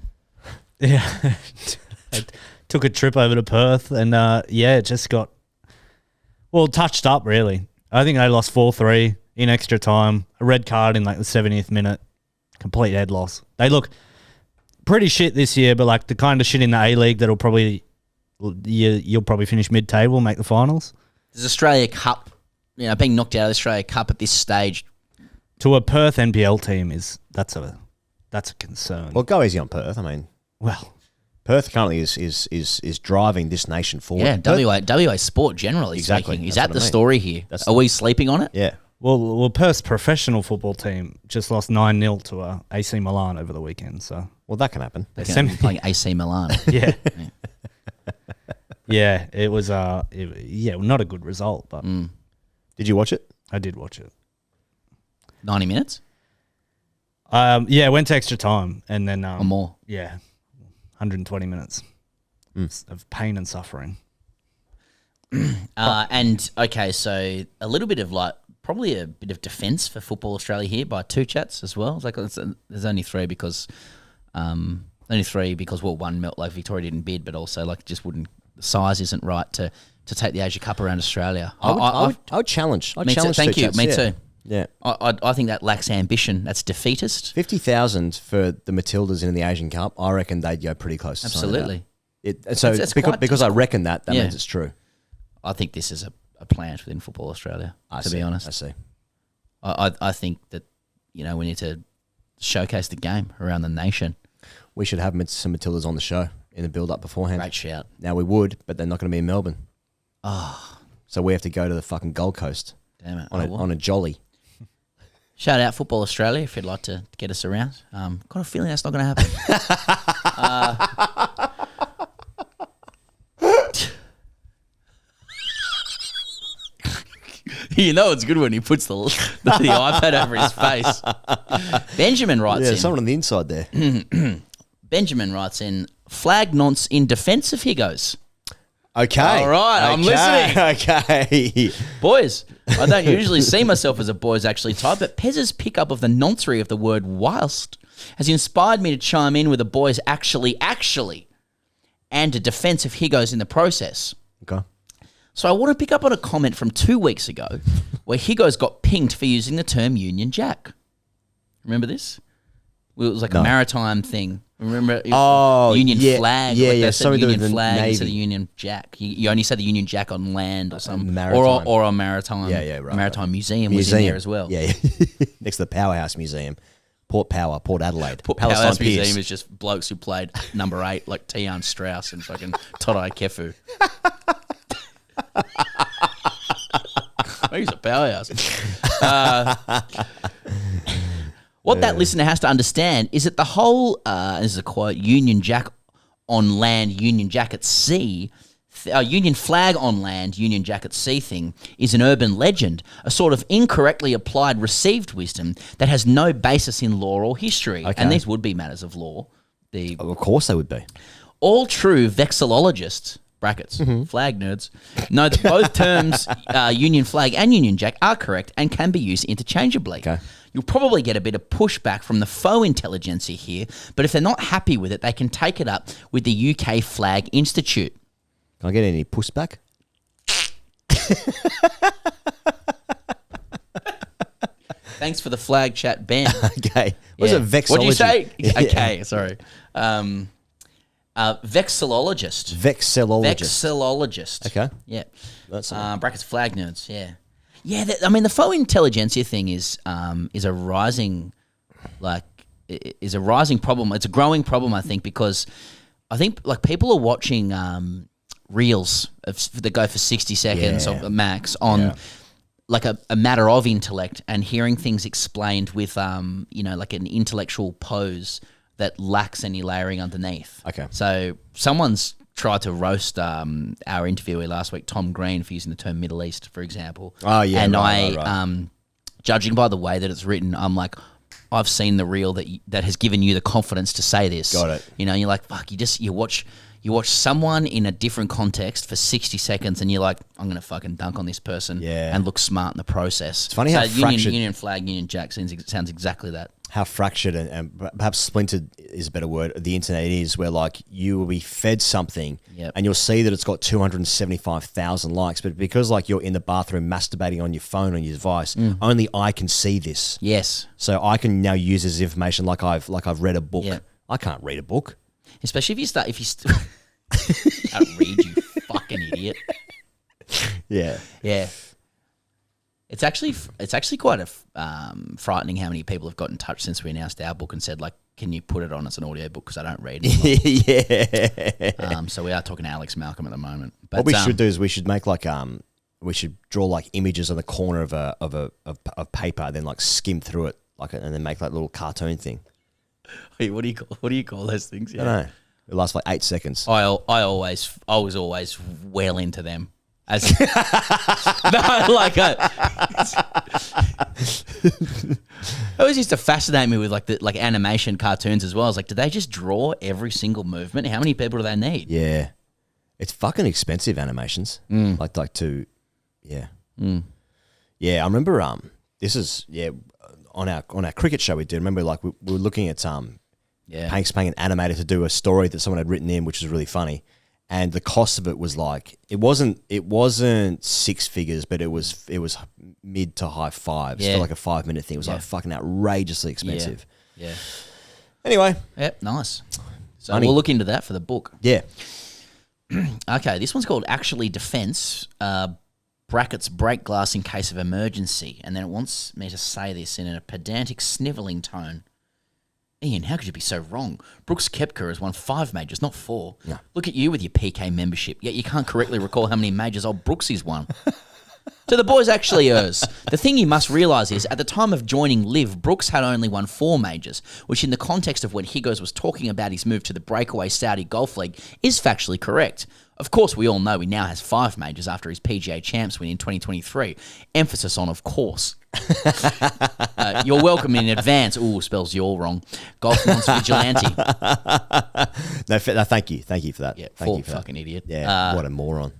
G: took a trip over to Perth and, it just got, touched up, really. I think they lost 4-3 in extra time. A red card in, the 70th minute. Complete head loss. They look pretty shit this year, but, the kind of shit in the A-League that'll probably, you'll probably finish mid-table, make the finals.
C: Does Australia Cup, being knocked out of the Australia Cup at this stage?
G: To a Perth NPL team, that's a concern.
B: Well, go easy on Perth. I mean, Perth currently is driving this nation forward.
C: Yeah, WA sport generally speaking. Is that the story here? Are we sleeping on it?
B: Yeah.
G: Well, Perth's professional football team just lost 9-0 to AC Milan over the weekend. So,
B: that can happen.
C: They're playing AC Milan.
G: Yeah. Yeah, it was not a good result, but
B: Did you watch it?
G: I did watch it.
C: 90 minutes?
G: Yeah, went to extra time and then
C: Or more.
G: Yeah, 120 minutes of pain and suffering.
C: And okay, so a little bit of probably a bit of defence for Football Australia here by two chats as well. There's only three because one Victoria didn't bid, but also just wouldn't. The size isn't right to take the Asia Cup around Australia.
B: I would challenge. I'd challenge.
C: Thank you. Me too.
B: Yeah.
C: I think that lacks ambition. That's defeatist.
B: 50,000 for the Matildas in the Asian Cup. I reckon they'd go pretty close to
C: Absolutely.
B: Because I reckon that means it's true.
C: I think this is a plant within Football Australia, to be honest.
B: I see.
C: I think that, we need to showcase the game around the nation.
B: We should have some Matildas on the show in the build-up beforehand.
C: Great shout.
B: Now, we would, but they're not going to be in Melbourne. So we have to go to the fucking Gold Coast.
C: Damn it.
B: On a jolly.
C: Shout out Football Australia if you'd like to get us around. Got a feeling that's not going to happen. It's good when he puts the iPad over his face. Benjamin writes in.
B: Someone on the inside there.
C: Benjamin writes in, flag nonce in defence of Higgos.
B: Okay.
C: All right, I'm listening.
B: Okay.
C: Boys, I don't usually see myself as a boys actually type, but Pez's pickup of the noncery of the word whilst has inspired me to chime in with a boys actually, and a defence of Higgos in the process.
B: Okay.
C: So I want to pick up on a comment from 2 weeks ago where Higgos got pinged for using the term Union Jack. Remember this? It was like a maritime thing. Remember? Union flag.
B: Yeah,
C: something Union flag instead of Union Jack. You only said the Union Jack on land or something.
B: Maritime.
C: Or a maritime.
B: Yeah, right.
C: Maritime museum was in there as well.
B: Yeah. Next to the Powerhouse Museum. Port Adelaide.
C: Powerhouse Museum is just blokes who played number 8 like Tian Strauss and fucking Todai Kefu. He's a powerhouse. What that listener has to understand is that the whole, this is a quote, Union Jack on land, Union Jack at sea, Union flag on land, Union Jack at sea thing is an urban legend, a sort of incorrectly applied received wisdom that has no basis in law or history. Okay. And these would be matters of law.
B: Of course they would be.
C: All true vexillologists, brackets, flag nerds, know that both terms, Union flag and Union Jack, are correct and can be used interchangeably.
B: Okay.
C: You'll probably get a bit of pushback from the faux intelligentsia here, but if they're not happy with it, they can take it up with the UK Flag Institute.
B: Can I get any pushback?
C: Thanks for the flag chat, Ben.
B: Okay. What's a vexillology?
C: What did you say? Okay, sorry. Vexillologist. Vexillologist.
B: Okay.
C: Yeah.
B: That's
C: brackets flag nerds. Yeah. Yeah. The faux intelligentsia thing is a rising problem. It's a growing problem, I think, because I think people are watching reels that go for 60 seconds or max on a matter of intellect and hearing things explained with an intellectual pose that lacks any layering underneath.
B: Okay.
C: So someone's tried to roast our interviewee last week, Tom Green, for using the term Middle East, for example.
B: Oh, yeah.
C: And
B: right.
C: Judging by the way that it's written, I'm like, I've seen the reel that has given you the confidence to say this.
B: Got it.
C: You're like, fuck, you watch someone in a different context for 60 seconds and you're like, I'm going to fucking dunk on this person and look smart in the process.
B: It's funny how fractured...
C: Union flag, Union Jack sounds exactly that.
B: How fractured and perhaps splintered is a better word, the internet is, where you will be fed something and you'll see that it's got 275,000 likes, but because you're in the bathroom masturbating on your phone, on your device, only I can see this.
C: Yes.
B: So I can now use this information like I've read a book. Yep. I can't read a book.
C: Especially if you can't read, you fucking idiot.
B: Yeah.
C: Yeah. It's actually quite frightening how many people have got in touch since we announced our book and said, can you put it on as an audio book because I don't read it. So we are talking to Alex Malcolm at the moment. But
B: what we should do is we should make we should draw images on the corner of paper, then skim through it and then make little cartoon thing.
C: Wait, what do you call those things? Yeah.
B: I don't know. It lasts 8 seconds.
C: I was always well into them. As no, always used to fascinate me with like animation cartoons as well. I was like, do they just draw every single movement? How many people do they need?
B: Yeah. It's fucking expensive animations. Like to, yeah. Yeah, I remember this is, on our cricket show we did. Remember, like we were looking at Hanks paying an animator to do a story that someone had written in, which was really funny. And the cost of it was like it wasn't six figures, but it was mid to high fives for like a 5-minute thing. It was like fucking outrageously expensive.
C: Yeah.
B: Anyway.
C: Yep, nice. So
B: Money.
C: we'll look into that for the book.
B: Yeah.
C: Okay, this one's called Actually Defense, brackets break glass in case of emergency. And then it wants me to say this in a pedantic snivelling tone. Ian, how could you be so wrong? Brooks Koepka has won 5 majors, not 4.
B: No.
C: Look at you with your PK membership, yet you can't correctly recall how many majors old Brooksy's won. To the boys actually-ers, the thing you must realise is, at the time of joining LIV, Brooks had only won 4 majors, which in the context of when Higgos was talking about his move to the breakaway Saudi Golf League is factually correct. Of course, we all know he now has 5 majors after his PGA Champs win in 2023. Emphasis on of course. You're welcome in advance. Ooh, spells you're wrong. Golfman's vigilante.
B: No, thank you. Thank you for that.
C: Yeah,
B: thank you for
C: fucking
B: that.
C: idiot.
B: Yeah, what a moron.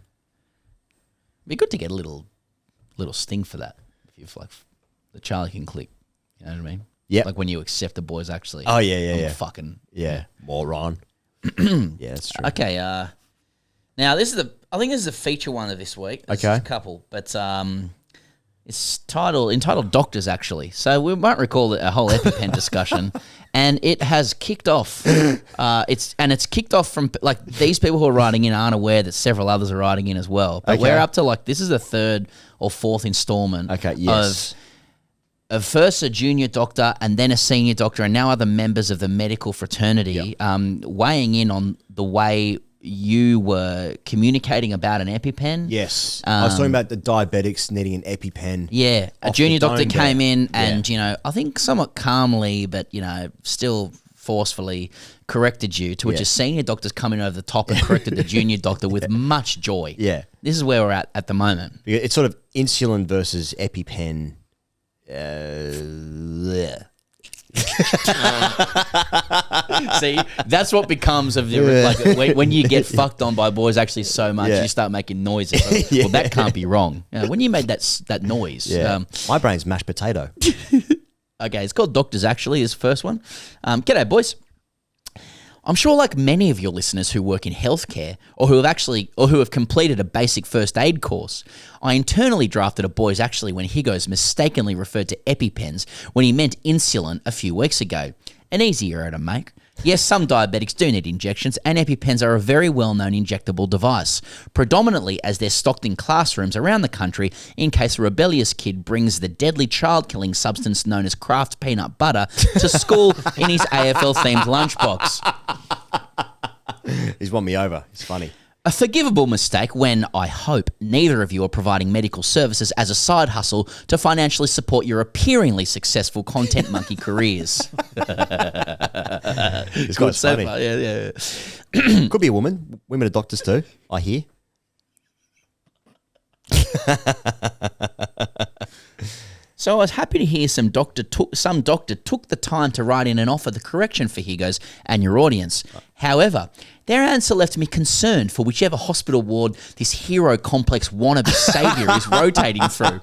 C: Be good to get a little sting for that. If you've like the Charlie can click. You know what I mean?
B: Yeah.
C: Like when you accept the boys actually.
B: Oh yeah.
C: Fucking
B: moron. Yeah, that's true.
C: Okay. Now I think this is a feature one of this week. There's
B: Okay.
C: a couple, but it's entitled Doctors actually. So we might recall a whole EpiPen discussion, and it has kicked off. It's kicked off from like these people who are writing in aren't aware that several others are writing in as well. But we're up to like this is the 3rd or 4th installment.
B: Okay. Yes.
C: Of first a junior doctor and then a senior doctor and now other members of the medical fraternity weighing in on the way you were communicating about an EpiPen.
B: Yes. I was talking about the diabetics needing an EpiPen.
C: Yeah. A
B: off
C: junior
B: the
C: doctor
B: dome
C: came
B: there.
C: in and, I think somewhat calmly, but, still forcefully corrected you, to which a senior doctor's come in over the top and corrected the junior doctor with much joy.
B: Yeah.
C: This is where we're at the moment.
B: It's sort of insulin versus EpiPen. Bleh.
C: See, that's what becomes of the like when you get fucked on by boys actually so much, you start making noises. Well, that can't be wrong. When you made that noise,
B: My brain's mashed potato.
C: Okay, it's called Doctors Actually, is the first one. G'day, boys. I'm sure like many of your listeners who work in healthcare or who have completed a basic first aid course, I internally drafted a boys actually when Higgos mistakenly referred to EpiPens when he meant insulin a few weeks ago. An easy error to make. Yes, some diabetics do need injections, and EpiPens are a very well-known injectable device, predominantly as they're stocked in classrooms around the country in case a rebellious kid brings the deadly child-killing substance known as Kraft peanut butter to school in his AFL-themed lunchbox.
B: He's won me over. It's funny.
C: A forgivable mistake when, I hope, neither of you are providing medical services as a side hustle to financially support your appearingly successful content monkey careers.
B: It's quite
C: so
B: funny.
C: far. Yeah.
B: Could be a woman. Women are doctors too, I hear.
C: So I was happy to hear some doctor took the time to write in and offer the correction for Higgos and your audience. However, their answer left me concerned for whichever hospital ward this hero complex wannabe saviour is rotating through.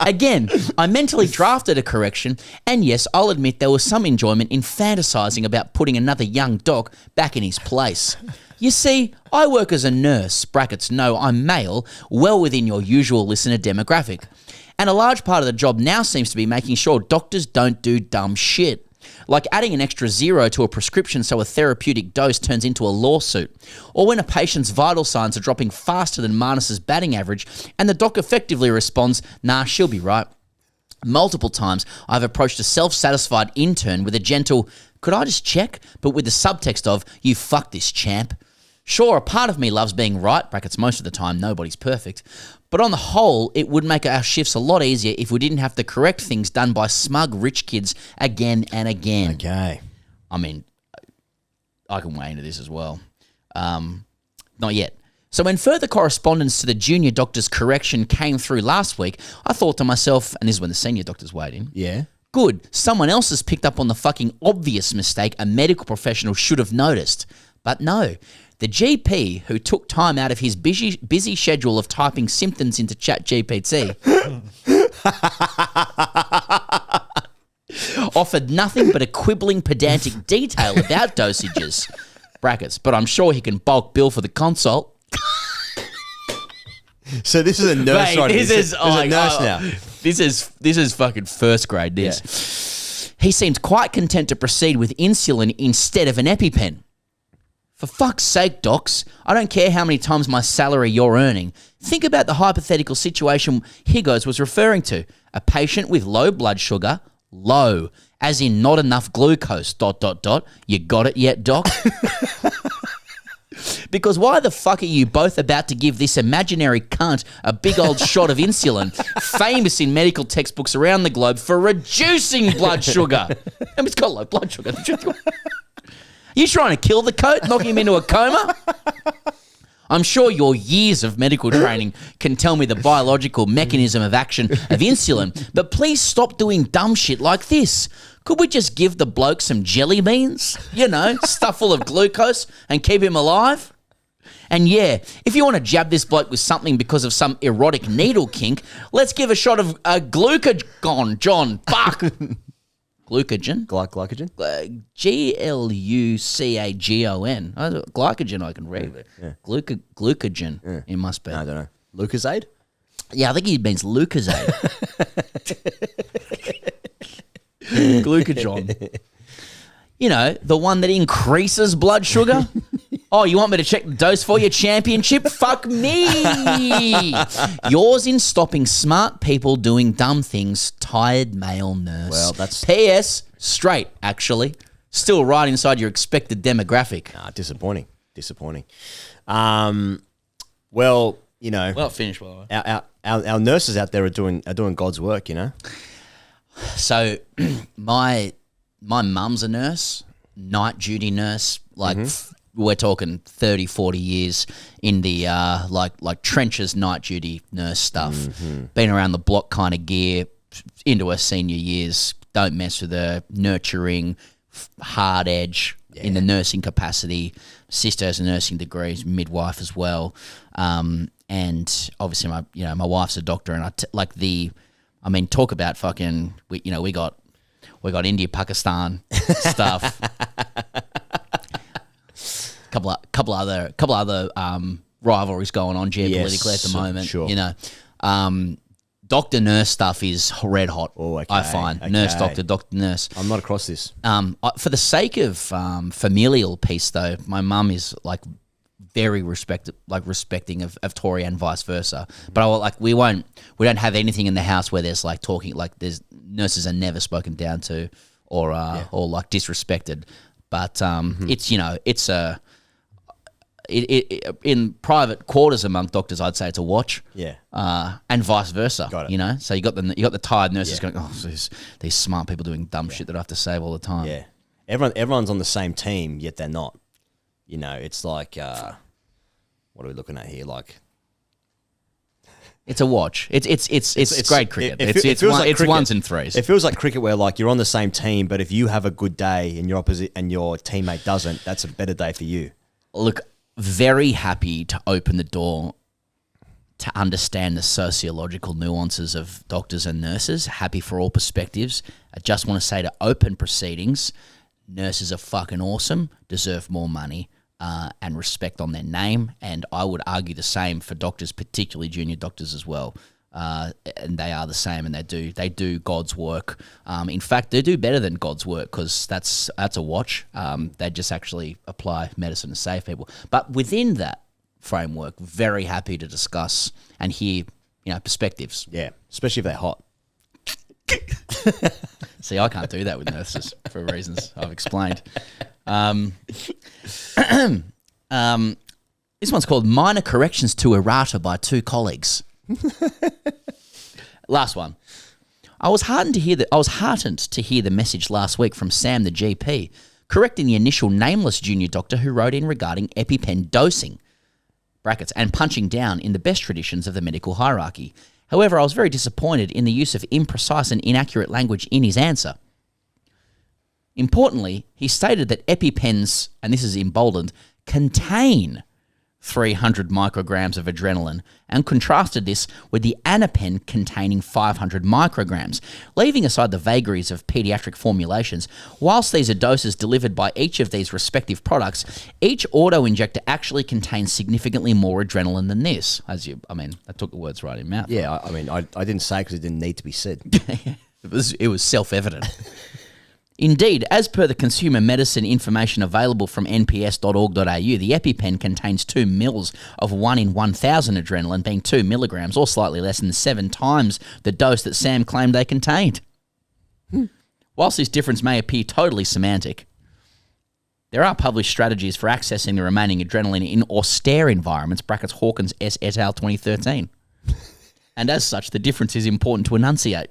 C: Again, I mentally drafted a correction, and yes, I'll admit there was some enjoyment in fantasising about putting another young doc back in his place. You see, I work as a nurse, brackets no, I'm male, well within your usual listener demographic. And a large part of the job now seems to be making sure doctors don't do dumb shit. Like adding an extra 0 to a prescription so a therapeutic dose turns into a lawsuit. Or when a patient's vital signs are dropping faster than Marnus's batting average and the doc effectively responds, nah, she'll be right. Multiple times, I've approached a self-satisfied intern with a gentle, could I just check? But with the subtext of, you fuck this champ. Sure, a part of me loves being right, brackets most of the time, nobody's perfect. But on the whole, it would make our shifts a lot easier if we didn't have to correct things done by smug rich kids again and again.
B: Okay.
C: I mean, I can weigh into this as well. Not yet. So when further correspondence to the junior doctor's correction came through last week, I thought to myself, and this is when the senior doctors weighed in,
B: Yeah.
C: Good. Someone else has picked up on the fucking obvious mistake a medical professional should have noticed. But no. The GP, who took time out of his busy schedule of typing symptoms into ChatGPT, offered nothing but a quibbling, pedantic detail about dosages. Brackets. But I'm sure he can bulk bill for the consult.
B: So this is a nurse.
C: Mate, this is
B: a nurse now.
C: This is fucking first grade. This. Yeah. He seemed quite content to proceed with insulin instead of an EpiPen. For fuck's sake, docs, I don't care how many times my salary you're earning. Think about the hypothetical situation Higgos was referring to. A patient with low blood sugar, low, as in not enough glucose, ... You got it yet, doc? Because why the fuck are you both about to give this imaginary cunt a big old shot of insulin, famous in medical textbooks around the globe for reducing blood sugar? I mean, it's got low blood sugar. You trying to kill the coat, knock him into a coma? I'm sure your years of medical training can tell me the biological mechanism of action of insulin, but please stop doing dumb shit like this. Could we just give the bloke some jelly beans? You know, stuff full of glucose and keep him alive? And yeah, if you want to jab this bloke with something because of some erotic needle kink, let's give a shot of glucagon, John. Fuck. Glucagon.
B: Glycogen?
C: Glucagon. Glycogen I can read. Yeah. Glucagon. Yeah. It must be.
B: No, I don't know. Lucozade?
C: Yeah, I think he means Lucozade. Glucagon. You know, the one that increases blood sugar. Oh, you want me to check the dose for your championship? Fuck me. Yours in stopping smart people doing dumb things, tired male nurse.
B: Well, that's...
C: P.S. Straight, actually. Still right inside your expected demographic.
B: Disappointing. Well, you know...
C: Well, finish, by the way.
B: Our nurses out there are doing God's work, you know?
C: So, my mum's a nurse, night duty nurse, like... We're talking 30, 40 years in the like trenches night duty nurse stuff. Been around the block kind of gear into her senior years. Don't mess with her. Nurturing, hard edge in the nursing capacity. Sister has a nursing degree, midwife as well. And obviously my wife's a doctor, and talk about fucking we got India, Pakistan stuff. Couple other rivalries going on geopolitically at the moment. Sure. You know, doctor nurse stuff is red hot.
B: Oh, okay.
C: I find nurse doctor nurse.
B: I'm not across this.
C: For the sake of familial piece though, my mum is like very respecting of Tori and vice versa. But we don't have anything in the house where there's like talking like there's nurses are never spoken down to or like disrespected. But it's in private quarters among doctors, I'd say it's a watch.
B: Yeah.
C: And vice versa.
B: Got it.
C: You know, so you got the tired nurses going, oh, these smart people doing dumb shit that I have to save all the time.
B: Yeah. Everyone's on the same team, yet they're not. You know, it's like, what are we looking at here? Like,
C: it's a watch. It's great cricket. It's ones and threes.
B: It feels like cricket where like you're on the same team, but if you have a good day and your teammate doesn't, that's a better day for you.
C: Look, very happy to open the door to understand the sociological nuances of doctors and nurses. Happy for all perspectives. I just want to say to open proceedings, nurses are fucking awesome, deserve more money and respect on their name. And I would argue the same for doctors, particularly junior doctors as well. And they are the same, and they do God's work. In fact, they do better than God's work because that's a watch. They just actually apply medicine to save people. But within that framework, very happy to discuss and hear perspectives.
B: Yeah, especially if they're hot.
C: See, I can't do that with nurses for reasons I've explained. This one's called Minor Corrections to Errata by Two Colleagues. Last one. I was heartened to hear the message last week from Sam the GP, correcting the initial nameless junior doctor who wrote in regarding EpiPen dosing (brackets) and punching down in the best traditions of the medical hierarchy. However, I was very disappointed in the use of imprecise and inaccurate language in his answer. Importantly, he stated that EpiPens, and this is emboldened, contain 300 micrograms of adrenaline and contrasted this with the Anapen containing 500 micrograms. Leaving aside the vagaries of pediatric formulations, whilst these are doses delivered by each of these respective products, each auto-injector actually contains significantly more adrenaline than this. I took the words right in mouth.
B: Yeah, I didn't say because it didn't need to be said.
C: It was self-evident. Indeed, as per the consumer medicine information available from nps.org.au, the EpiPen contains 2 mils of 1 in 1,000 adrenaline, being 2 milligrams, or slightly less than 7 times the dose that Sam claimed they contained. Whilst this difference may appear totally semantic, there are published strategies for accessing the remaining adrenaline in austere environments, brackets Hawkins et al. 2013. And as such, the difference is important to enunciate.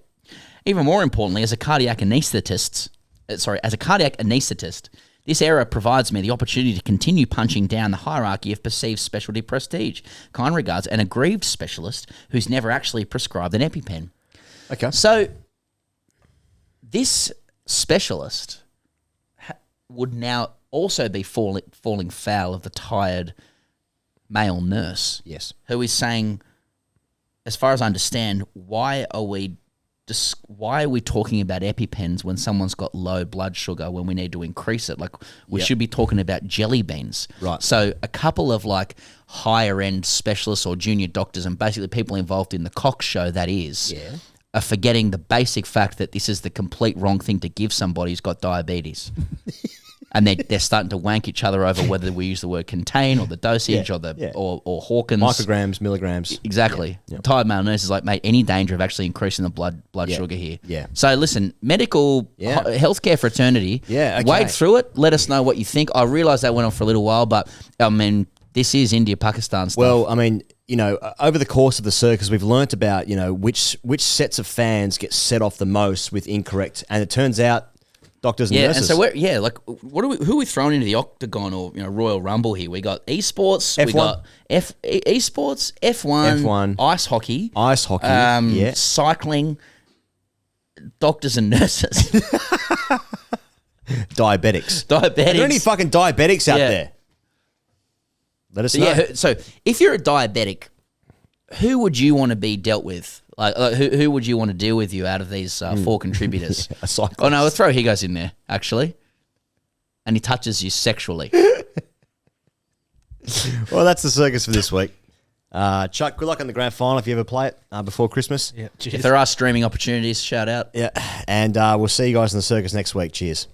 C: Even more importantly, as a cardiac anaesthetist, this error provides me the opportunity to continue punching down the hierarchy of perceived specialty prestige. Kind regards, an aggrieved specialist who's never actually prescribed an EpiPen.
B: Okay.
C: So, this specialist would now also be falling foul of the tired male nurse.
B: Yes.
C: Who is saying, as far as I understand, why are we talking about EpiPens when someone's got low blood sugar when we need to increase it? Like, we should be talking about jelly beans.
B: Right.
C: So a couple of like higher end specialists or junior doctors and basically people involved in the Cox show, that is, are forgetting the basic fact that this is the complete wrong thing to give somebody who's got diabetes. And they're starting to wank each other over whether we use the word contain or the dosage or Hawkins.
B: Micrograms, milligrams.
C: Exactly.
B: Yeah.
C: Tired male nurse is like, mate, any danger of actually increasing the blood sugar here.
B: Yeah.
C: So listen, medical healthcare fraternity, wade through it. Let us know what you think. I realise that went on for a little while, but I mean, this is India-Pakistan stuff.
B: Well, I mean, over the course of the circus, we've learnt about, which sets of fans get set off the most with incorrect, and it turns out doctors and nurses.
C: And so who are we throwing into the octagon or Royal Rumble here? We got esports,
B: F1.
C: we got esports, F1, ice hockey, cycling, doctors and nurses,
B: diabetics.
C: Are
B: there any fucking diabetics out there? Let us know.
C: Yeah. So if you're a diabetic, who would you want to be dealt with? Like who would you want to deal with you out of these 4 contributors? Oh no, we'll throw Higgos in there actually, and he touches you sexually.
B: Well, that's the circus for this week. Chuck, good luck on the grand final if you ever play it before Christmas.
C: Yeah, if there are streaming opportunities, shout out.
B: Yeah, and we'll see you guys in the circus next week. Cheers.